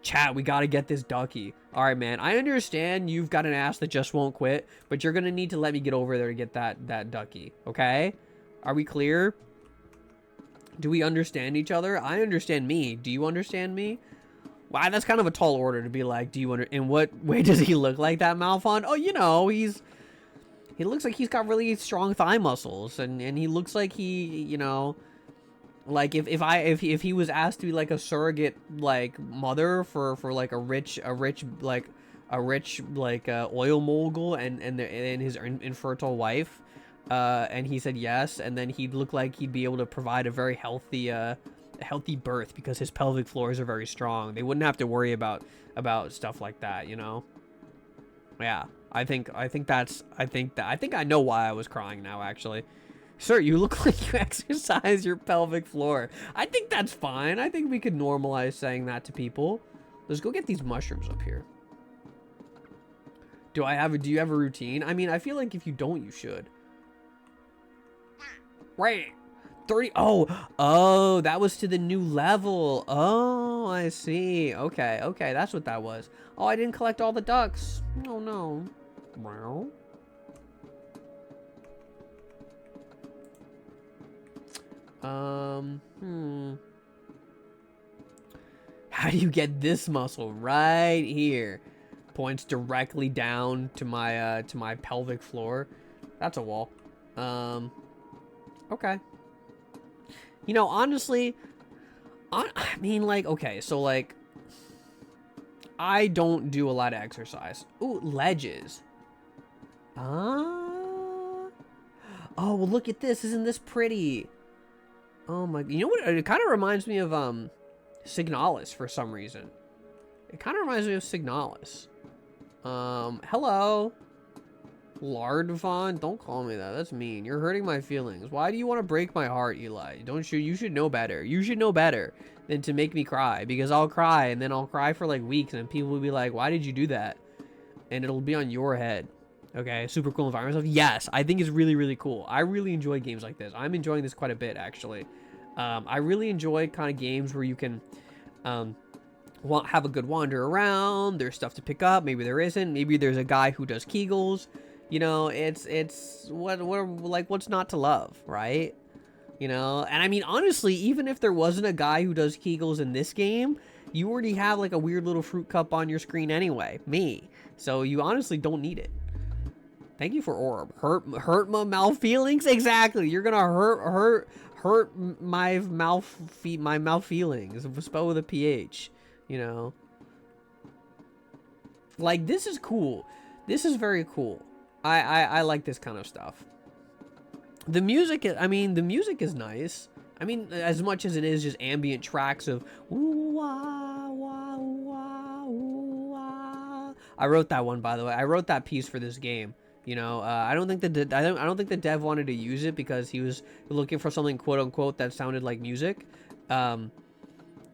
Chat, we gotta get this ducky. All right, man. I understand you've got an ass that just won't quit, but you're gonna need to let me get over there to get that ducky. Okay? Are we clear? Do we understand each other? I understand me. Do you understand me? Wow, that's kind of a tall order to be like, do you in what way does he look like that, Malphon? Oh, you know, he looks like he's got really strong thigh muscles, and he looks like he, you know, like if he was asked to be like a surrogate like mother for like a rich oil mogul and his infertile wife, and he said yes, and then he'd look like he'd be able to provide a very healthy birth because his pelvic floors are very strong. They wouldn't have to worry about stuff like that, you know. Yeah, I think I know why I was crying now, actually. Sir, you look like you exercise your pelvic floor. I think that's fine. I think we could normalize saying that to people. Let's go get these mushrooms up here. Do you have a routine? I mean, I feel like if you don't, you should. Right. 30. Oh, that was to the new level. Oh, I see. Okay, that's what that was. Oh, I didn't collect all the ducks. Oh, no. Wow. How do you get this muscle? Right here. Points directly down to my pelvic floor. That's a wall. Okay. You know, honestly, I mean, like, okay, so, like, I don't do a lot of exercise. Ooh, ledges. Oh, well, look at this. Isn't this pretty? Oh, my, you know what? It kind of reminds me of, Signalis for some reason. It kind of reminds me of Signalis. Hello. Lardvon, don't call me that. That's mean. You're hurting my feelings. Why do you want to break my heart, Eli? Don't you? You should know better. You should know better than to make me cry, because I'll cry and then I'll cry for like weeks and people will be like, "Why did you do that?" And it'll be on your head. Okay, super cool environment stuff. Yes, I think it's really, really cool. I really enjoy games like this. I'm enjoying this quite a bit, actually. I really enjoy kind of games where you can have a good wander around. There's stuff to pick up. Maybe there isn't. Maybe there's a guy who does Kegels. You know, it's what's not to love, right? You know, and I mean, honestly, even if there wasn't a guy who does Kegels in this game, you already have like a weird little fruit cup on your screen anyway, me. So you honestly don't need it. Thank you for orb. Hurt my mouth feelings? Exactly. You're gonna hurt my mouth feelings. Spell with a PH. You know, like, this is cool. This is very cool. I like this kind of stuff. The music is nice. I mean, as much as it is just ambient tracks of ooh, wah, wah, wah, ooh, wah. I wrote that one, by the way. I wrote that piece for this game. You know, I don't think the dev wanted to use it because he was looking for something quote unquote that sounded like music.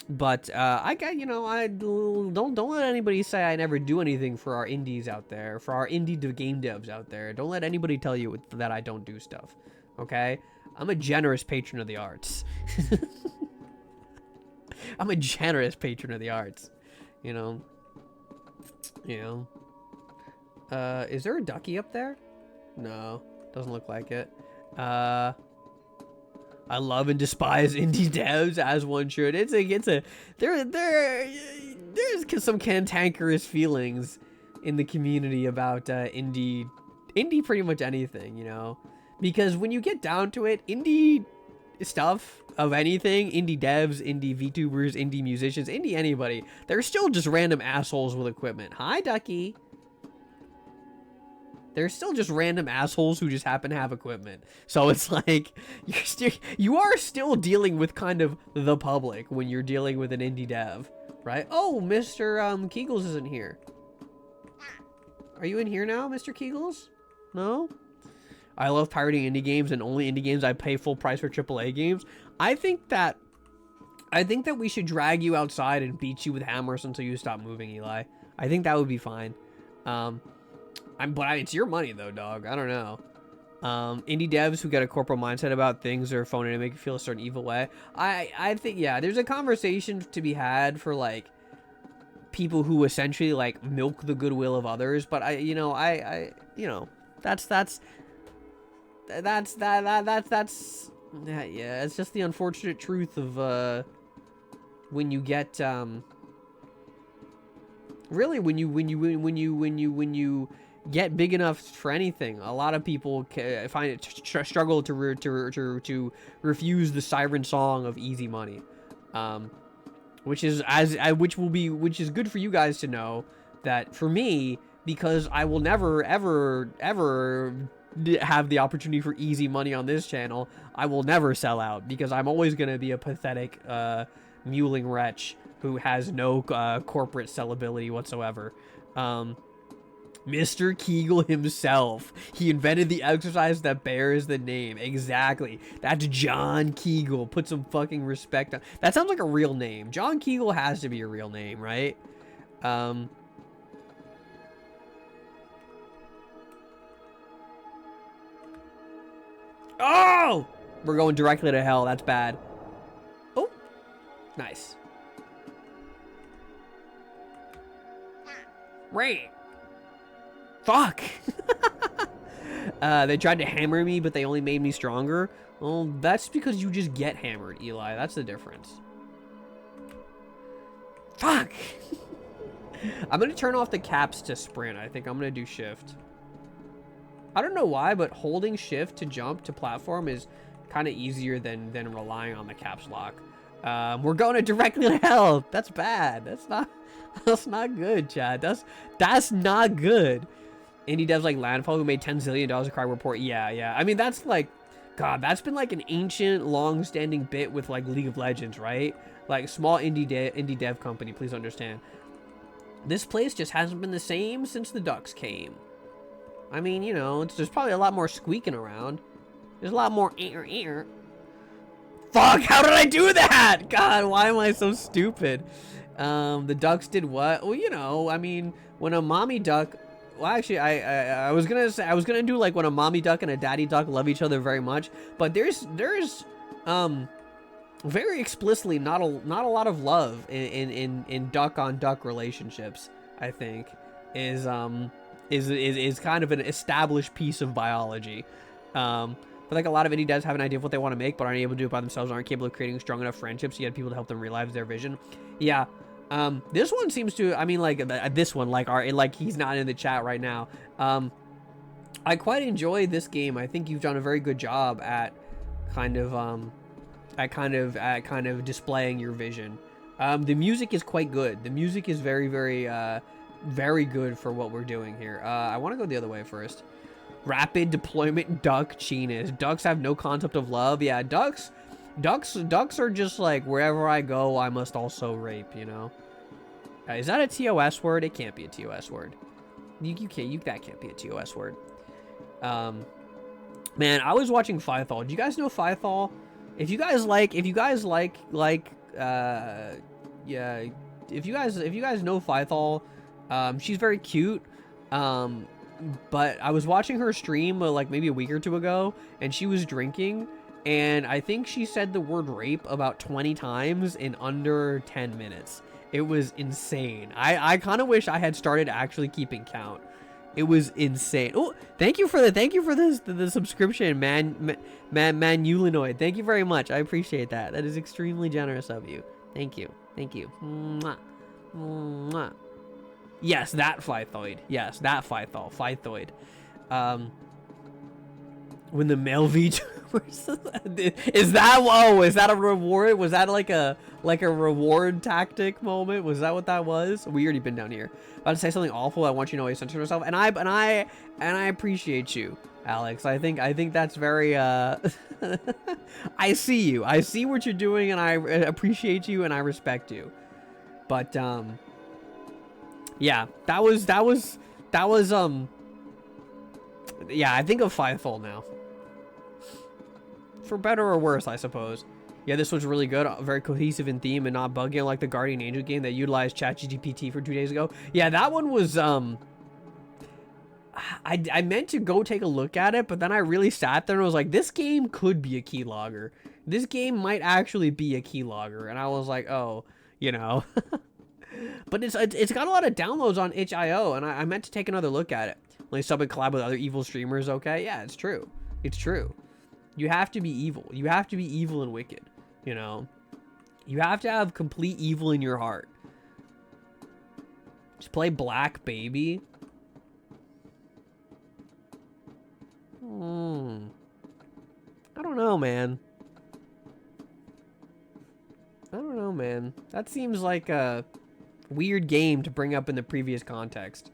But I got, you know, I don't let anybody say I never do anything for our indies out there, for our indie game devs out there. Don't let anybody tell you that I don't do stuff. Okay, I'm a generous patron of the arts. I'm a generous patron of the arts. You know. Is there a ducky up there? No, doesn't look like it. I love and despise indie devs, as one should. There's some cantankerous feelings in the community about indie pretty much anything, you know, because when you get down to it, indie stuff of anything, indie devs, indie VTubers, indie musicians, indie anybody, they're still just random assholes with equipment. Hi, Ducky. They're still just random assholes who just happen to have equipment. So it's like, you are still dealing with kind of the public when you're dealing with an indie dev, right? Oh, Mr. Kegels isn't here. Are you in here now, Mr. Kegels? No? I love pirating indie games, and only indie games I pay full price for AAA games. I think that we should drag you outside and beat you with hammers until you stop moving, Eli. I think that would be fine. But it's your money though, dog. I don't know. Indie devs who get a corporate mindset about things are phony to make you feel a certain evil way. I think, yeah, there's a conversation to be had for like people who essentially like milk the goodwill of others. But I that's yeah, it's just the unfortunate truth of when you get really when you get big enough for anything, a lot of people find it struggle to refuse the siren song of easy money, which is which is good for you guys to know that for me, because I will never ever have the opportunity for easy money on this channel. I will never sell out because I'm always going to be a pathetic mewling wretch who has no corporate sellability whatsoever. Mr. Kegel himself. He invented the exercise that bears the name. Exactly. That's John Kegel. Put some fucking respect on. That sounds like a real name. John Kegel has to be a real name, right? Oh! We're going directly to hell. That's bad. Oh. Nice. Right. Fuck. They tried to hammer me, but they only made me stronger. Well, that's because you just get hammered, Eli. That's the difference. Fuck. I'm going to turn off the caps to sprint. I think I'm going to do shift. I don't know why, but holding shift to jump to platform is kind of easier than relying on the caps lock. We're going to directly to hell. That's bad. That's not good, Chad. That's not good. Indie devs like Landfall who made $10 zillion a crowd report. Yeah. I mean, that's like, God, that's been like an ancient, long-standing bit with like League of Legends, right? Like small indie dev company, please understand. This place just hasn't been the same since the Ducks came. I mean, you know, there's probably a lot more squeaking around. There's a lot more ear. Fuck, how did I do that? God, why am I so stupid? The ducks did what? Well, you know, I mean, when a mommy duck... Well, actually, I was gonna do like when a mommy duck and a daddy duck love each other very much, but there's very explicitly not a lot of love in duck on duck relationships. I think is kind of an established piece of biology. But like a lot of indie devs have an idea of what they want to make, but aren't able to do it by themselves, aren't capable of creating strong enough friendships. You had people to help them realize their vision. Yeah. This one seems to, I mean, like this one, like he's not in the chat right now. I quite enjoy this game. I think you've done a very good job at kind of displaying your vision. The music is quite good. The music is very, very, very good for what we're doing here. I want to go the other way first. Rapid deployment duck chinas. Ducks have no concept of love. Yeah, ducks are just like, wherever I go, I must also rape, you know? Is that a TOS word? It can't be a TOS word. That can't be a TOS word. Man, I was watching Fythal. Do you guys know Fythal? If you guys know Fythal, she's very cute. But I was watching her stream like maybe a week or two ago, and she was drinking, and I think she said the word rape about 20 times in under 10 minutes. It was insane. I kind of wish I had started actually keeping count. It was insane. Oh, thank you for the subscription, man Ulinoid. Thank you very much. I appreciate that. That is extremely generous of you. Thank you. Mwah. Mwah. Yes, that Phythoid. Yes, that Phythoid. When the male VTubers... is that a reward? Was that like a reward tactic moment? Was that what that was? We already been down here. About to say something awful. I want you to know I censor myself. And I appreciate you, Alex. I think that's very I see you. I see what you're doing, and I appreciate you, and I respect you. But yeah, that was yeah, I think of Fythal now. For better or worse, I suppose. Yeah, this one's really good. Very cohesive in theme and not buggy, like the Guardian Angel game that utilized ChatGPT for 2 days ago. Yeah, that one was I meant to go take a look at it, but then I really sat there and was like, this game could be a keylogger. This game might actually be a keylogger. And I was like, oh, you know. But it's got a lot of downloads on itch.io, and I meant to take another look at it. Like sub and collab with other evil streamers, okay? Yeah, it's true. It's true. You have to be evil. You have to be evil and wicked, you know? You have to have complete evil in your heart. Just play Black Baby. I don't know, man. I don't know, man. That seems like a weird game to bring up in the previous context.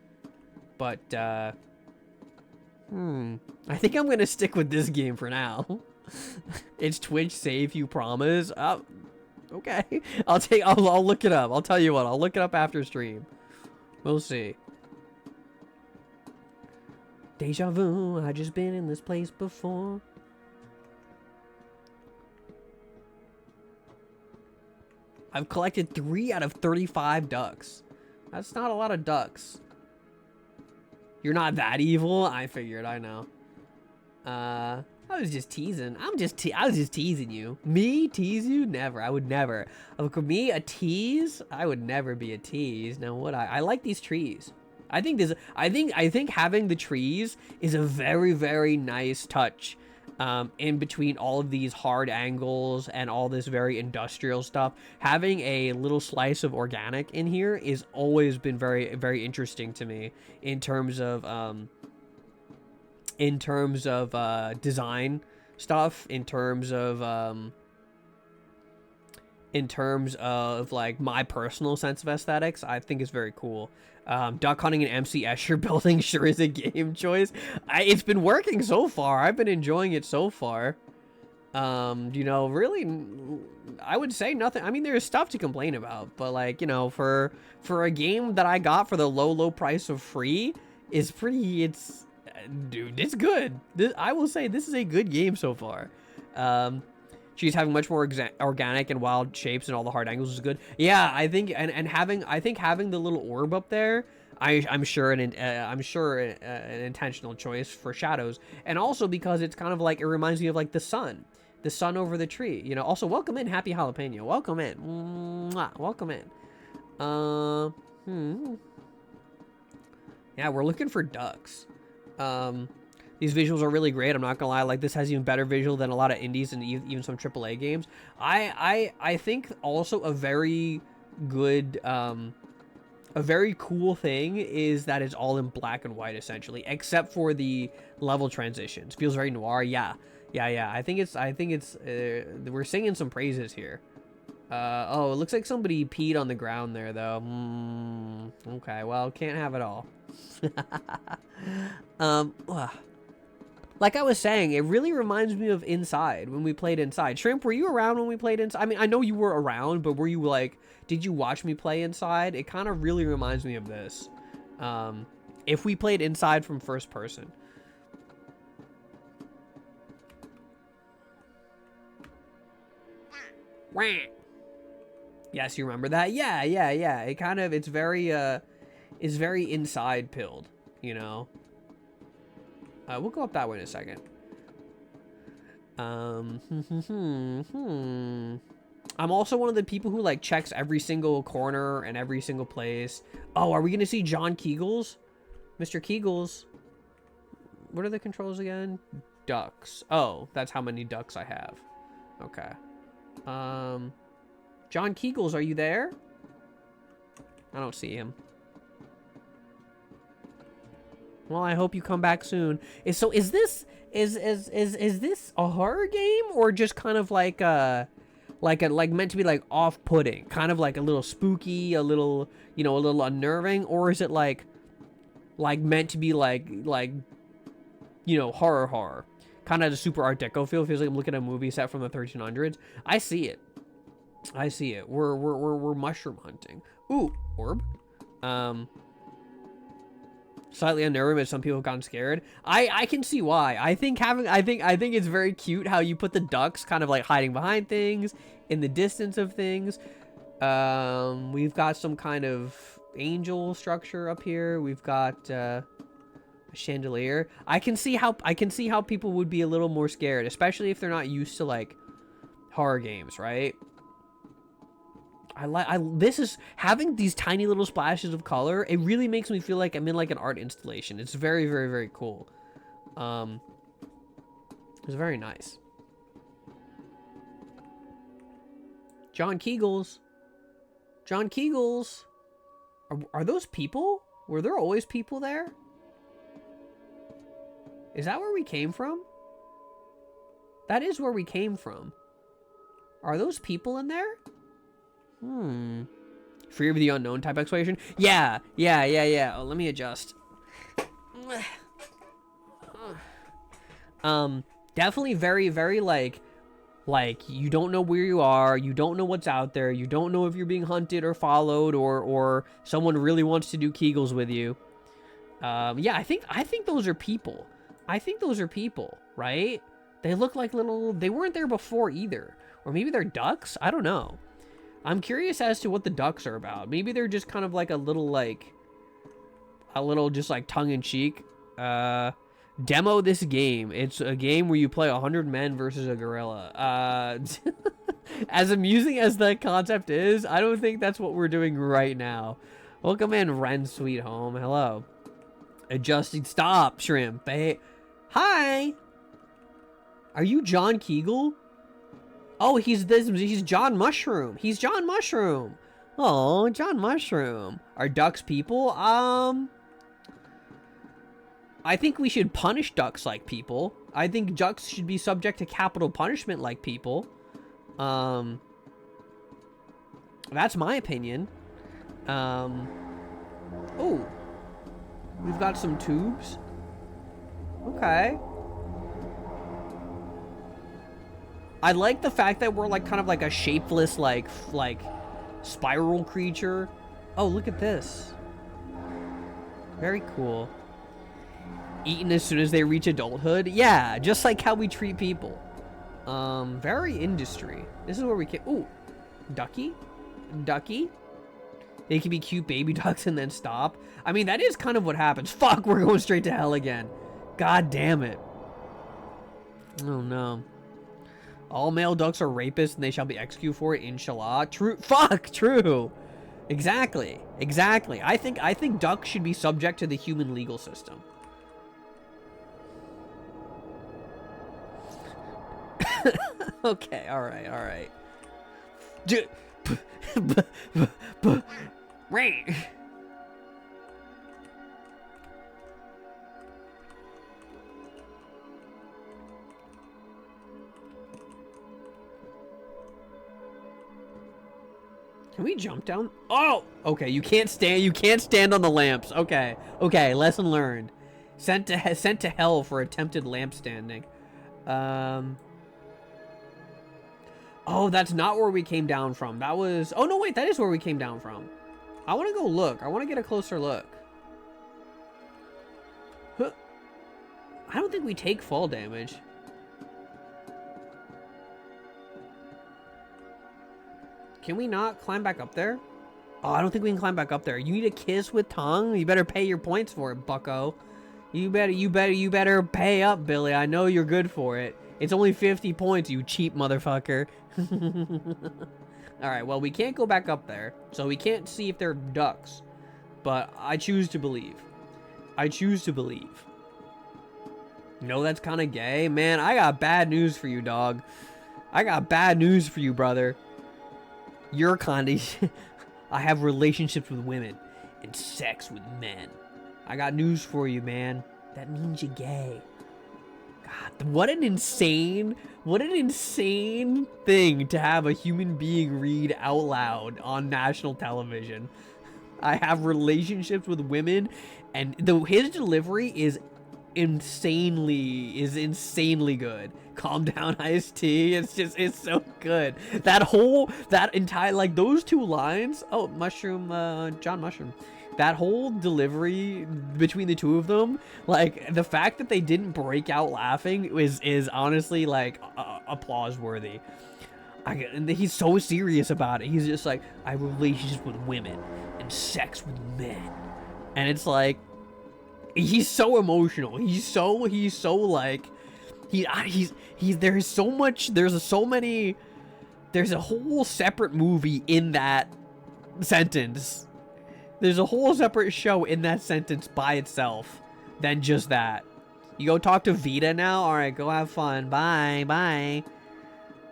But, I think I'm gonna stick with this game for now. It's Twitch Save You Promise. Okay. I'll look it up. I'll tell you what, I'll look it up after stream. We'll see. Deja vu, I just been in this place before. I've collected 3 out of 35 ducks. That's not a lot of ducks. You're not that evil? I figured, I know. I was just teasing. I was just teasing you. Me tease you? Never. I would never. Me a tease? I would never be a tease. Now would I? I like these trees. I think having the trees is a very, very nice touch. In between all of these hard angles and all this very industrial stuff, having a little slice of organic in here is always been very, very interesting to me in terms of design stuff, in terms of like my personal sense of aesthetics. I think it's very cool. Duck hunting and MC Escher building sure is a game choice. It's been working so far. I've been enjoying it so far. You know, really, I would say nothing. I mean, there's stuff to complain about, but like, you know, for a game that I got for the low price of free, is pretty. Dude, it's good. I will say this is a good game so far. She's having much more organic and wild shapes, and all the hard angles is good. Yeah, I think having the little orb up there, I'm sure an intentional choice for shadows, and also because it's kind of like, it reminds me of like the sun over the tree. You know. Also, welcome in, Happy Jalapeno. Welcome in. Mwah, welcome in. Yeah, we're looking for ducks. These visuals are really great. I'm not gonna lie. Like, this has even better visual than a lot of indies and even some AAA games. I think also a very good, a very cool thing is that it's all in black and white essentially, except for the level transitions. Feels very noir. Yeah. I think it's we're singing some praises here. Oh, it looks like somebody peed on the ground there though. Okay, well, can't have it all. Like I was saying, it really reminds me of Inside, when we played Inside. Shrimp, were you around when we played Inside? I mean, I know you were around, but were you like, did you watch me play Inside? It kind of really reminds me of this. If we played Inside from first person. Yes, you remember that? Yeah. It's very Inside pilled, you know? We'll go up that way in a second. I'm also one of the people who like checks every single corner and every single place. Oh, are we gonna see John Kegels? Mr. Kegels. What are the controls again? Ducks. Oh, that's how many ducks I have. Okay. John Kegels, are you there? I don't see him. Well, I hope you come back soon. Is this a horror game, or just kind of like meant to be like off-putting, kind of like a little spooky, a little, you know, a little unnerving, or is it like meant to be like you know, horror, kind of a super Art Deco feel? Feels like I'm looking at a movie set from the 1300s. I see it. We're mushroom hunting. Ooh, orb. Slightly unnerving, but some people have gotten scared. I can see why. I think it's very cute how you put the ducks kind of like hiding behind things, in the distance of things. We've got some kind of angel structure up here. We've got a chandelier. I can see how people would be a little more scared, especially if they're not used to like horror games, right? This is having these tiny little splashes of color. It really makes me feel like I'm in like an art installation. It's very, very, very cool. It's very nice. John Kegels. John Kegels. Are those people? Were there always people there? Is that where we came from? That is where we came from. Are those people in there? Fear of the unknown type explanation? Yeah. Oh, let me adjust. Definitely very, very like you don't know where you are, you don't know what's out there, you don't know if you're being hunted or followed or someone really wants to do Kegels with you. Yeah, I think those are people. I think those are people, right? They look like they weren't there before either. Or maybe they're ducks? I don't know. I'm curious as to what the ducks are about. Maybe they're just kind of like a little just like tongue-in-cheek. Demo this game. It's a game where you play 100 men versus a gorilla. As amusing as that concept is, I don't think that's what we're doing right now. Welcome in, Ren Sweet Home. Hello. Adjusting. Stop, Shrimp. Hey. Hi. Are you John Kegel? Oh, he's John Mushroom. He's John Mushroom. Oh, John Mushroom. Are ducks people? I think we should punish ducks like people. I think ducks should be subject to capital punishment like people. That's my opinion. Oh. We've got some tubes. Okay. I like the fact that we're like kind of like a shapeless like spiral creature. Oh, look at this. Very cool. Eaten as soon as they reach adulthood. Yeah, just like how we treat people. Very industry. This is where we can. Ooh, ducky. They can be cute baby ducks and then stop. I mean, that is kind of what happens. Fuck, we're going straight to hell again. God damn it. Oh no. All male ducks are rapists and they shall be executed for it, inshallah. True. Fuck, true. Exactly. I think ducks should be subject to the human legal system. Okay, all right. Can we jump down? Oh, okay. You can't stand on the lamps. Okay, lesson learned. Sent to hell for attempted lamp standing. Oh, that's not where we came down from. That was... Oh, no, wait. That is where we came down from. I want to go look. I want to get a closer look. Huh. I don't think we take fall damage. Can we not climb back up there? Oh, I don't think we can climb back up there. You need a kiss with tongue? You better pay your points for it, bucko. You better pay up, Billy. I know you're good for it. It's only 50 points, you cheap motherfucker. Alright, well, we can't go back up there, so we can't see if they're ducks. But I choose to believe. No, that's kind of gay. Man, I got bad news for you, dog. I got bad news for you, brother. You're kind of... I have relationships with women and sex with men. I got news for you, man. That means you're gay. God, what an insane thing to have a human being read out loud on national television. I have relationships with women, and his delivery is insanely good. Calm down, Ice-T. It's so good. That entire, like, those two lines. Oh, John Mushroom. That whole delivery between the two of them, like, the fact that they didn't break out laughing is honestly, like, applause worthy. And he's so serious about it. He's just like, I have relationships with women and sex with men. And it's like, he's so emotional. He's so like, there's so many There's a whole separate movie in that sentence. There's a whole separate show in that sentence by itself than just that. You go talk to Vita now? Alright, go have fun. Bye. Bye.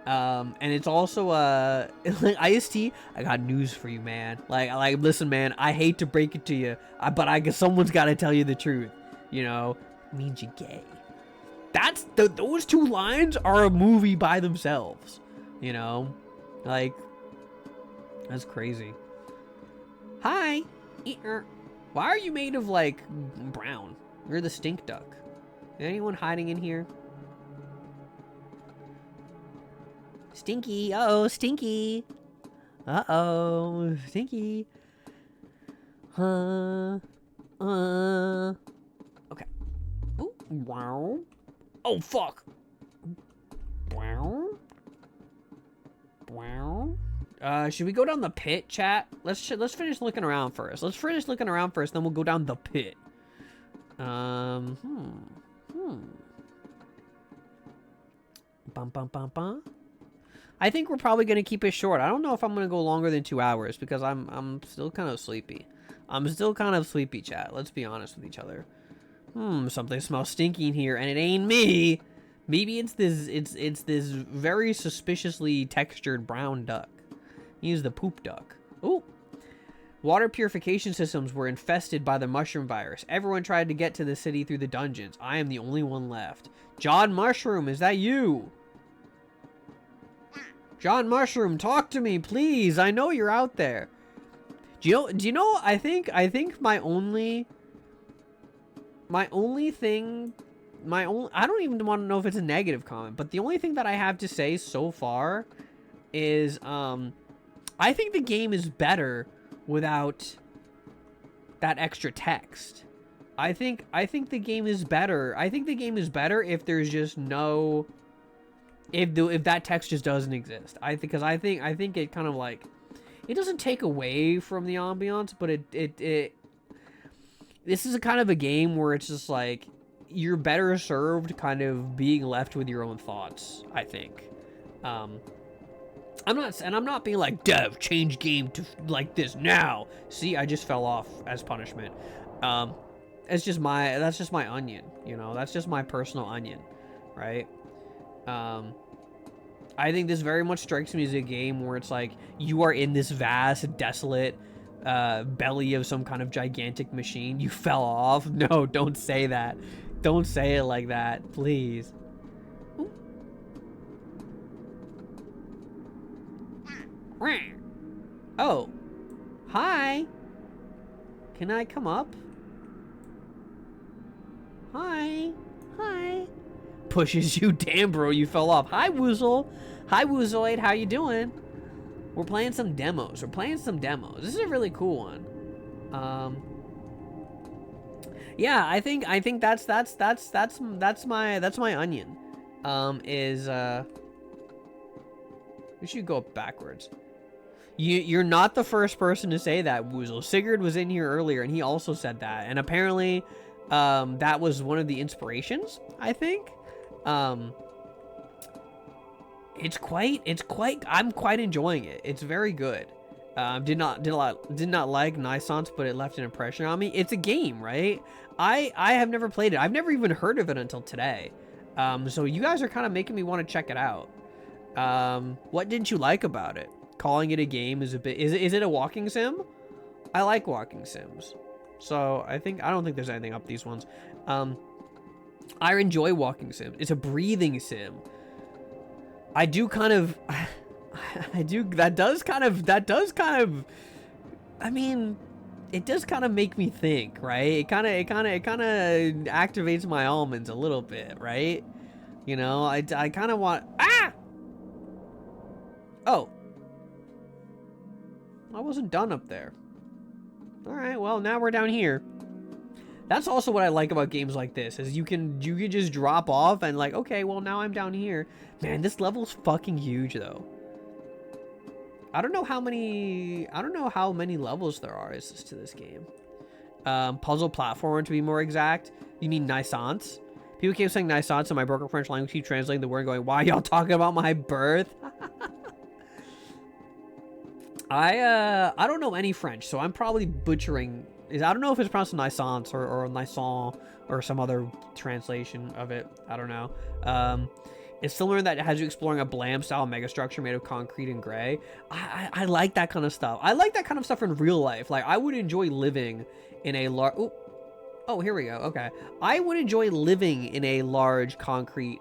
And it's also, like, Ice-T, I got news for you, man. Like, listen, man, I hate to break it to you, but I guess someone's got to tell you the truth. You know? It means you're gay. Those two lines are a movie by themselves. You know? Like, that's crazy. Hi. Why are you made of, like, brown? You're the stink duck. Anyone hiding in here? Stinky. Uh-oh, Stinky. Uh-oh, Stinky. Okay. Ooh, wow. Oh, fuck. Wow. Wow. Should we go down the pit, chat? Let's finish looking around first. Let's finish looking around first, then we'll go down the pit. Bum, bum, bum, bum. I think we're probably going to keep it short. I don't know if I'm going to go longer than 2 hours because I'm still kind of sleepy. I'm still kind of sleepy, chat. Let's be honest with each other. Something smells stinky in here, and it ain't me. Maybe it's this very suspiciously textured brown duck. He's the poop duck. Ooh. Water purification systems were infested by the mushroom virus. Everyone tried to get to the city through the dungeons. I am the only one left. John Mushroom, is that you? John Mushroom, talk to me, please. I know you're out there. Do you know, I think my only thing, I don't even want to know if it's a negative comment, but the only thing that I have to say so far is, I think the game is better without that extra text. I think the game is better. I think the game is better if there's just no, if that text just doesn't exist. I think it kind of like, it doesn't take away from the ambiance, but this is a kind of a game where it's just like you're better served kind of being left with your own thoughts, I think. I'm not being like, dev, change game to like this now. See, I just fell off as punishment. That's just my onion, you know, that's just my personal onion, right? I think this very much strikes me as a game where it's like you are in this vast, desolate belly of some kind of gigantic machine. You fell off. No, don't say that. Don't say it like that, please. Ooh. Oh, hi. Can I come up? Hi. Hi. Pushes you. Damn, bro, you fell off. Hi, Woozle. Hi, Woozoid. How you doing? We're playing some demos. This is a really cool one. Yeah, I think that's my onion. We should go backwards. You're not the first person to say that, Woozle. Sigurd was in here earlier and he also said that. And apparently, that was one of the inspirations, I think. I'm quite enjoying it. It's very good. Did not like Nisance, but it left an impression on me. It's a game, right? I have never played it. I've never even heard of it until today. So you guys are kind of making me want to check it out. What didn't you like about it? Calling it a game is a bit, is it a walking sim? I like walking sims. So I don't think there's anything up these ones. I enjoy walking sims. It's a breathing sim. I do kind of, that does kind of, I mean, it does kind of make me think, right? It kind of activates my almonds a little bit, right? You know, I kind of want, oh, I wasn't done up there. All right, well, now we're down here. That's also what I like about games like this, is you can just drop off and like, okay, well, now I'm down here. Man, this level's fucking huge, though. I don't know how many levels there are to this game. Puzzle platformer, to be more exact. You mean Nisance? People keep saying Nisance in my broken French language, keep translating the word and going, why y'all talking about my birth? I don't know any French, so I'm probably butchering. I don't know if it's pronounced Naissance or Naissance or some other translation of it. I don't know. It's similar in that it has you exploring a Blam style megastructure made of concrete and gray. I like that kind of stuff. I like that kind of stuff in real life. Like, I would enjoy living in a large. Oh, here we go. Okay, I would enjoy living in a large concrete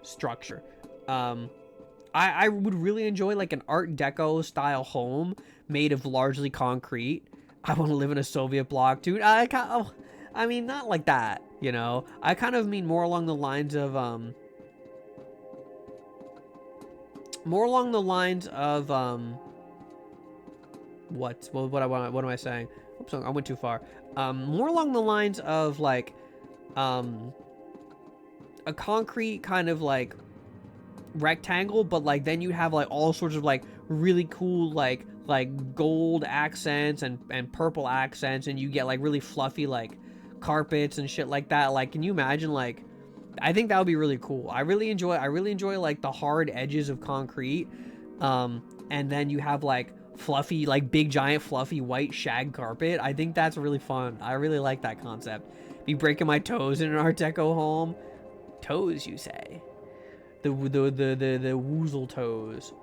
structure. I would really enjoy like an Art Deco style home made of largely concrete. I want to live in a Soviet bloc, dude. I mean, not like that, you know. I kind of mean more along the lines of what am I saying? Oops, I went too far. More along the lines of like a concrete kind of like rectangle, but like then you have like all sorts of like really cool like gold accents and purple accents, and you get like really fluffy like carpets and shit like that. Like, can you imagine? Like, I think that would be really cool. I really enjoy like the hard edges of concrete, and then you have like fluffy, like big giant fluffy white shag carpet. I think that's really fun. I really like that concept. Be breaking my toes in an Art Deco home. Toes, you say? The woozle toes.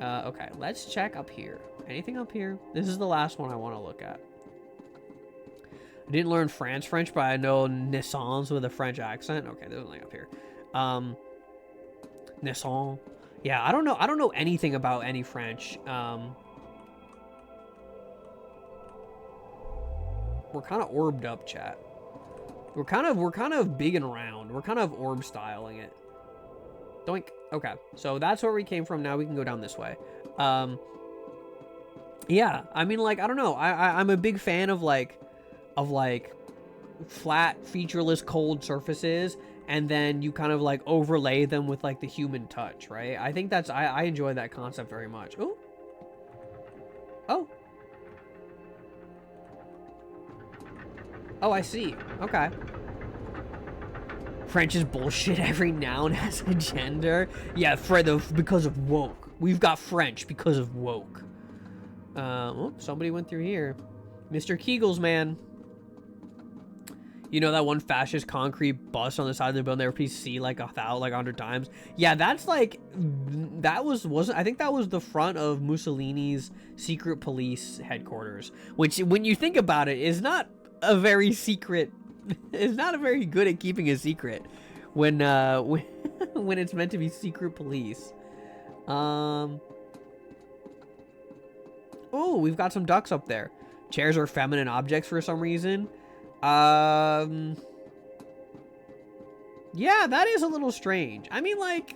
Okay, let's check up here. Anything up here? This is the last one I want to look at. I didn't learn French, but I know Naissance with a French accent. Okay, there's nothing up here. Naissance. Yeah, I don't know anything about any French. We're kind of orbed up, chat. We're kind of big and round. We're kind of orb styling it. Doink. Okay, so that's where we came from. Now we can go down this way. Yeah, I mean, like, I don't know. I'm a big fan of like flat, featureless, cold surfaces, and then you kind of like overlay them with like the human touch, right? I think that's I enjoy that concept very much. Oh. Oh, I see. Okay. French is bullshit. Every noun has a gender. Yeah, because of woke. We've got French because of woke. Oh, somebody went through here. Mr. Kegels, man. You know that one fascist concrete bus on the side of the building there, please see like 100 times. Yeah, that's like, I think that was the front of Mussolini's secret police headquarters, which when you think about it is not a very secret. It's not a very good at keeping a secret when when it's meant to be secret police. Oh, we've got some ducks up there. Chairs are feminine objects for some reason. Yeah, that is a little strange. I mean, like,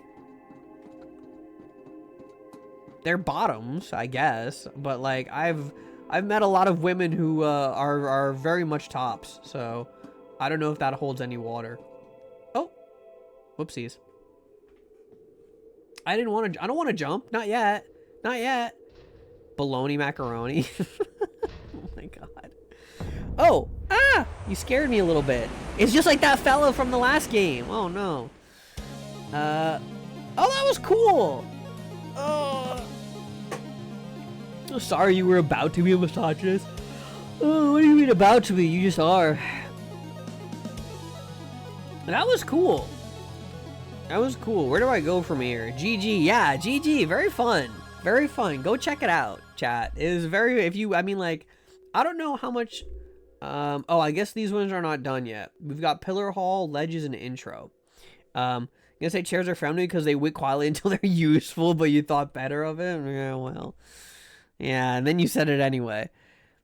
they're bottoms, I guess, but like I've met a lot of women who are very much tops, so I don't know if that holds any water. Oh, whoopsies. I don't want to jump. Not yet. Not yet. Bologna macaroni. Oh my god. Oh, you scared me a little bit. It's just like that fella from the last game. Oh no. Oh, that was cool. Oh. So sorry you were about to be a misogynist. Oh, what do you mean about to be? You just are. That was cool. That was cool. Where do I go from here? GG. Yeah, GG. Very fun. Very fun. Go check it out, chat. It is very, I mean, like, I don't know how much, oh, I guess these ones are not done yet. We've got Pillar Hall, Ledges, and Intro. I'm gonna say chairs are friendly because they wait quietly until they're useful, but you thought better of it? Yeah, well. Yeah, and then you said it anyway.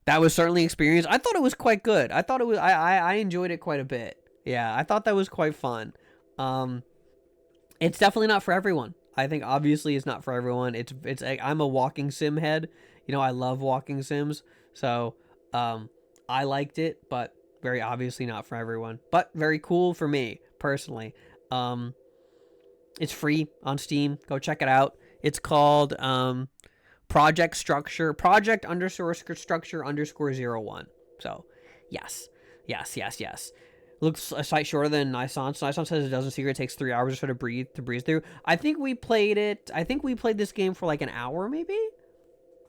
That was certainly experience. I thought it was quite good. I thought it was, I enjoyed it quite a bit. Yeah, I thought that was quite fun. It's definitely not for everyone. I think obviously it's not for everyone. It's I'm a walking sim head. You know, I love walking sims. So, I liked it, but very obviously not for everyone. But very cool for me personally. It's free on Steam. Go check it out. It's called Project Structure _01. So, yes. Looks a sight shorter than Naissance. Naissance says it doesn't secret. It takes 3 hours or so to breeze through. I think we played this game for like an hour, maybe.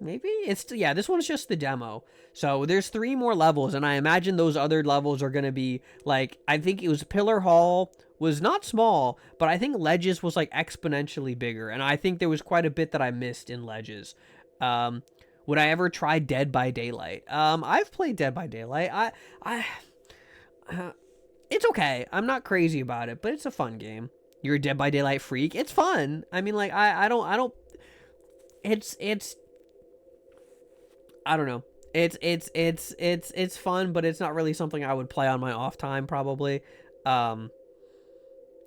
Maybe it's yeah. This one's just the demo. So there's 3 more levels, and I imagine those other levels are gonna be like I think it was Pillar Hall was not small, but I think Ledges was like exponentially bigger, and I think there was quite a bit that I missed in Ledges. Um, would I ever try Dead by Daylight? I've played Dead by Daylight. Uh, it's okay. I'm not crazy about it, but it's a fun game. You're a Dead by Daylight freak. It's fun. I mean, like I don't. It's I don't know. It's fun, but it's not really something I would play on my off time probably. Um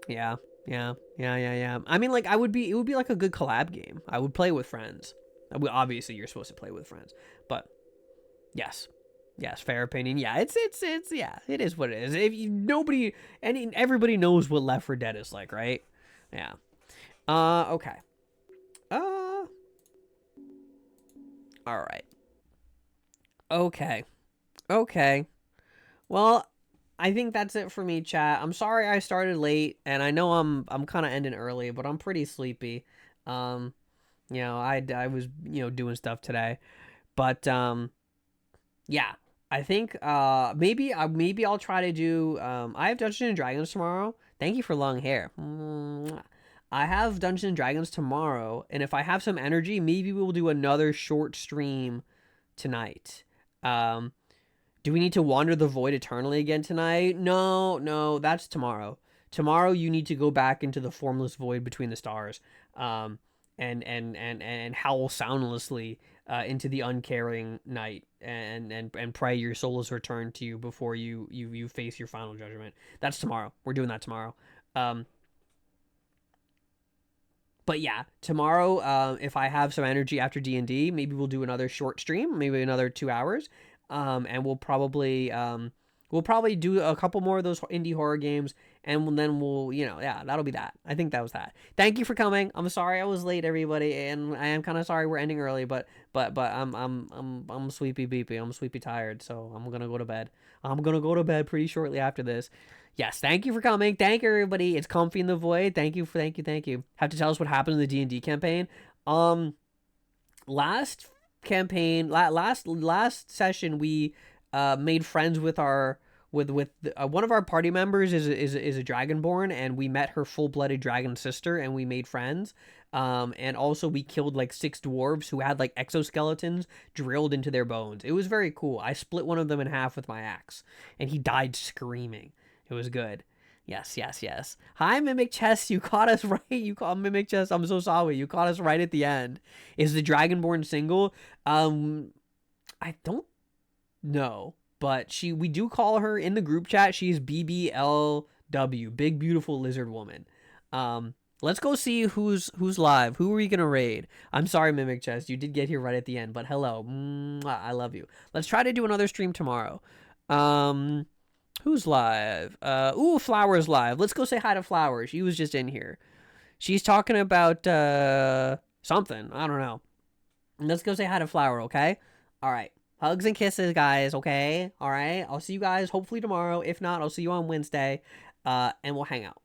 yeah. I mean like it would be like a good collab game. I would play with friends. Obviously you're supposed to play with friends. But yes. Yes, fair opinion. Yeah, it's yeah, it is what it is. If you, everybody knows what Left 4 Dead is like, right? Yeah. Okay. All right. Okay. Well, I think that's it for me, chat. I'm sorry I started late, and I know I'm kind of ending early, but I'm pretty sleepy. I was doing stuff today, but yeah. I think maybe I'll try to do I have Dungeons and Dragons tomorrow. Thank you for long hair. I have Dungeons and Dragons tomorrow, and if I have some energy, maybe we'll do another short stream tonight. Do we need to wander the void eternally again tonight? No, that's tomorrow. Tomorrow you need to go back into the formless void between the stars, and howl soundlessly into the uncaring night, and pray your soul is returned to you before you face your final judgment. That's tomorrow. We're doing that tomorrow. But yeah, tomorrow, if I have some energy after D&D, maybe we'll do another short stream, maybe another 2 hours, and we'll probably do a couple more of those indie horror games, and then we'll that'll be that. I think that was that. Thank you for coming. I'm sorry I was late, everybody, and I am kind of sorry we're ending early, but I'm sleepy beepy. I'm sleepy tired, so I'm gonna go to bed. I'm gonna go to bed pretty shortly after this. Yes, thank you for coming. Thank you, everybody. It's Comfy in the Void. Thank you. Have to tell us what happened in the D&D campaign. Last campaign, last session, we made friends with our one of our party members is a dragonborn, and we met her full-blooded dragon sister, and we made friends. And also we killed like 6 dwarves who had like exoskeletons drilled into their bones. It was very cool. I split one of them in half with my axe, and he died screaming. It was good. Yes. Hi, Mimic Chest. You caught us right. You caught Mimic Chest. I'm so sorry. You caught us right at the end. Is the Dragonborn single? I don't know, but we do call her in the group chat. She's BBLW, Big Beautiful Lizard Woman. Let's go see who's live. Who are we gonna raid? I'm sorry, Mimic Chest. You did get here right at the end, but hello. I love you. Let's try to do another stream tomorrow. Who's live? Flower's live. Let's go say hi to Flower. She was just in here. She's talking about something. I don't know. Let's go say hi to Flower, okay? All right. Hugs and kisses, guys, okay? All right. I'll see you guys hopefully tomorrow. If not, I'll see you on Wednesday. And we'll hang out.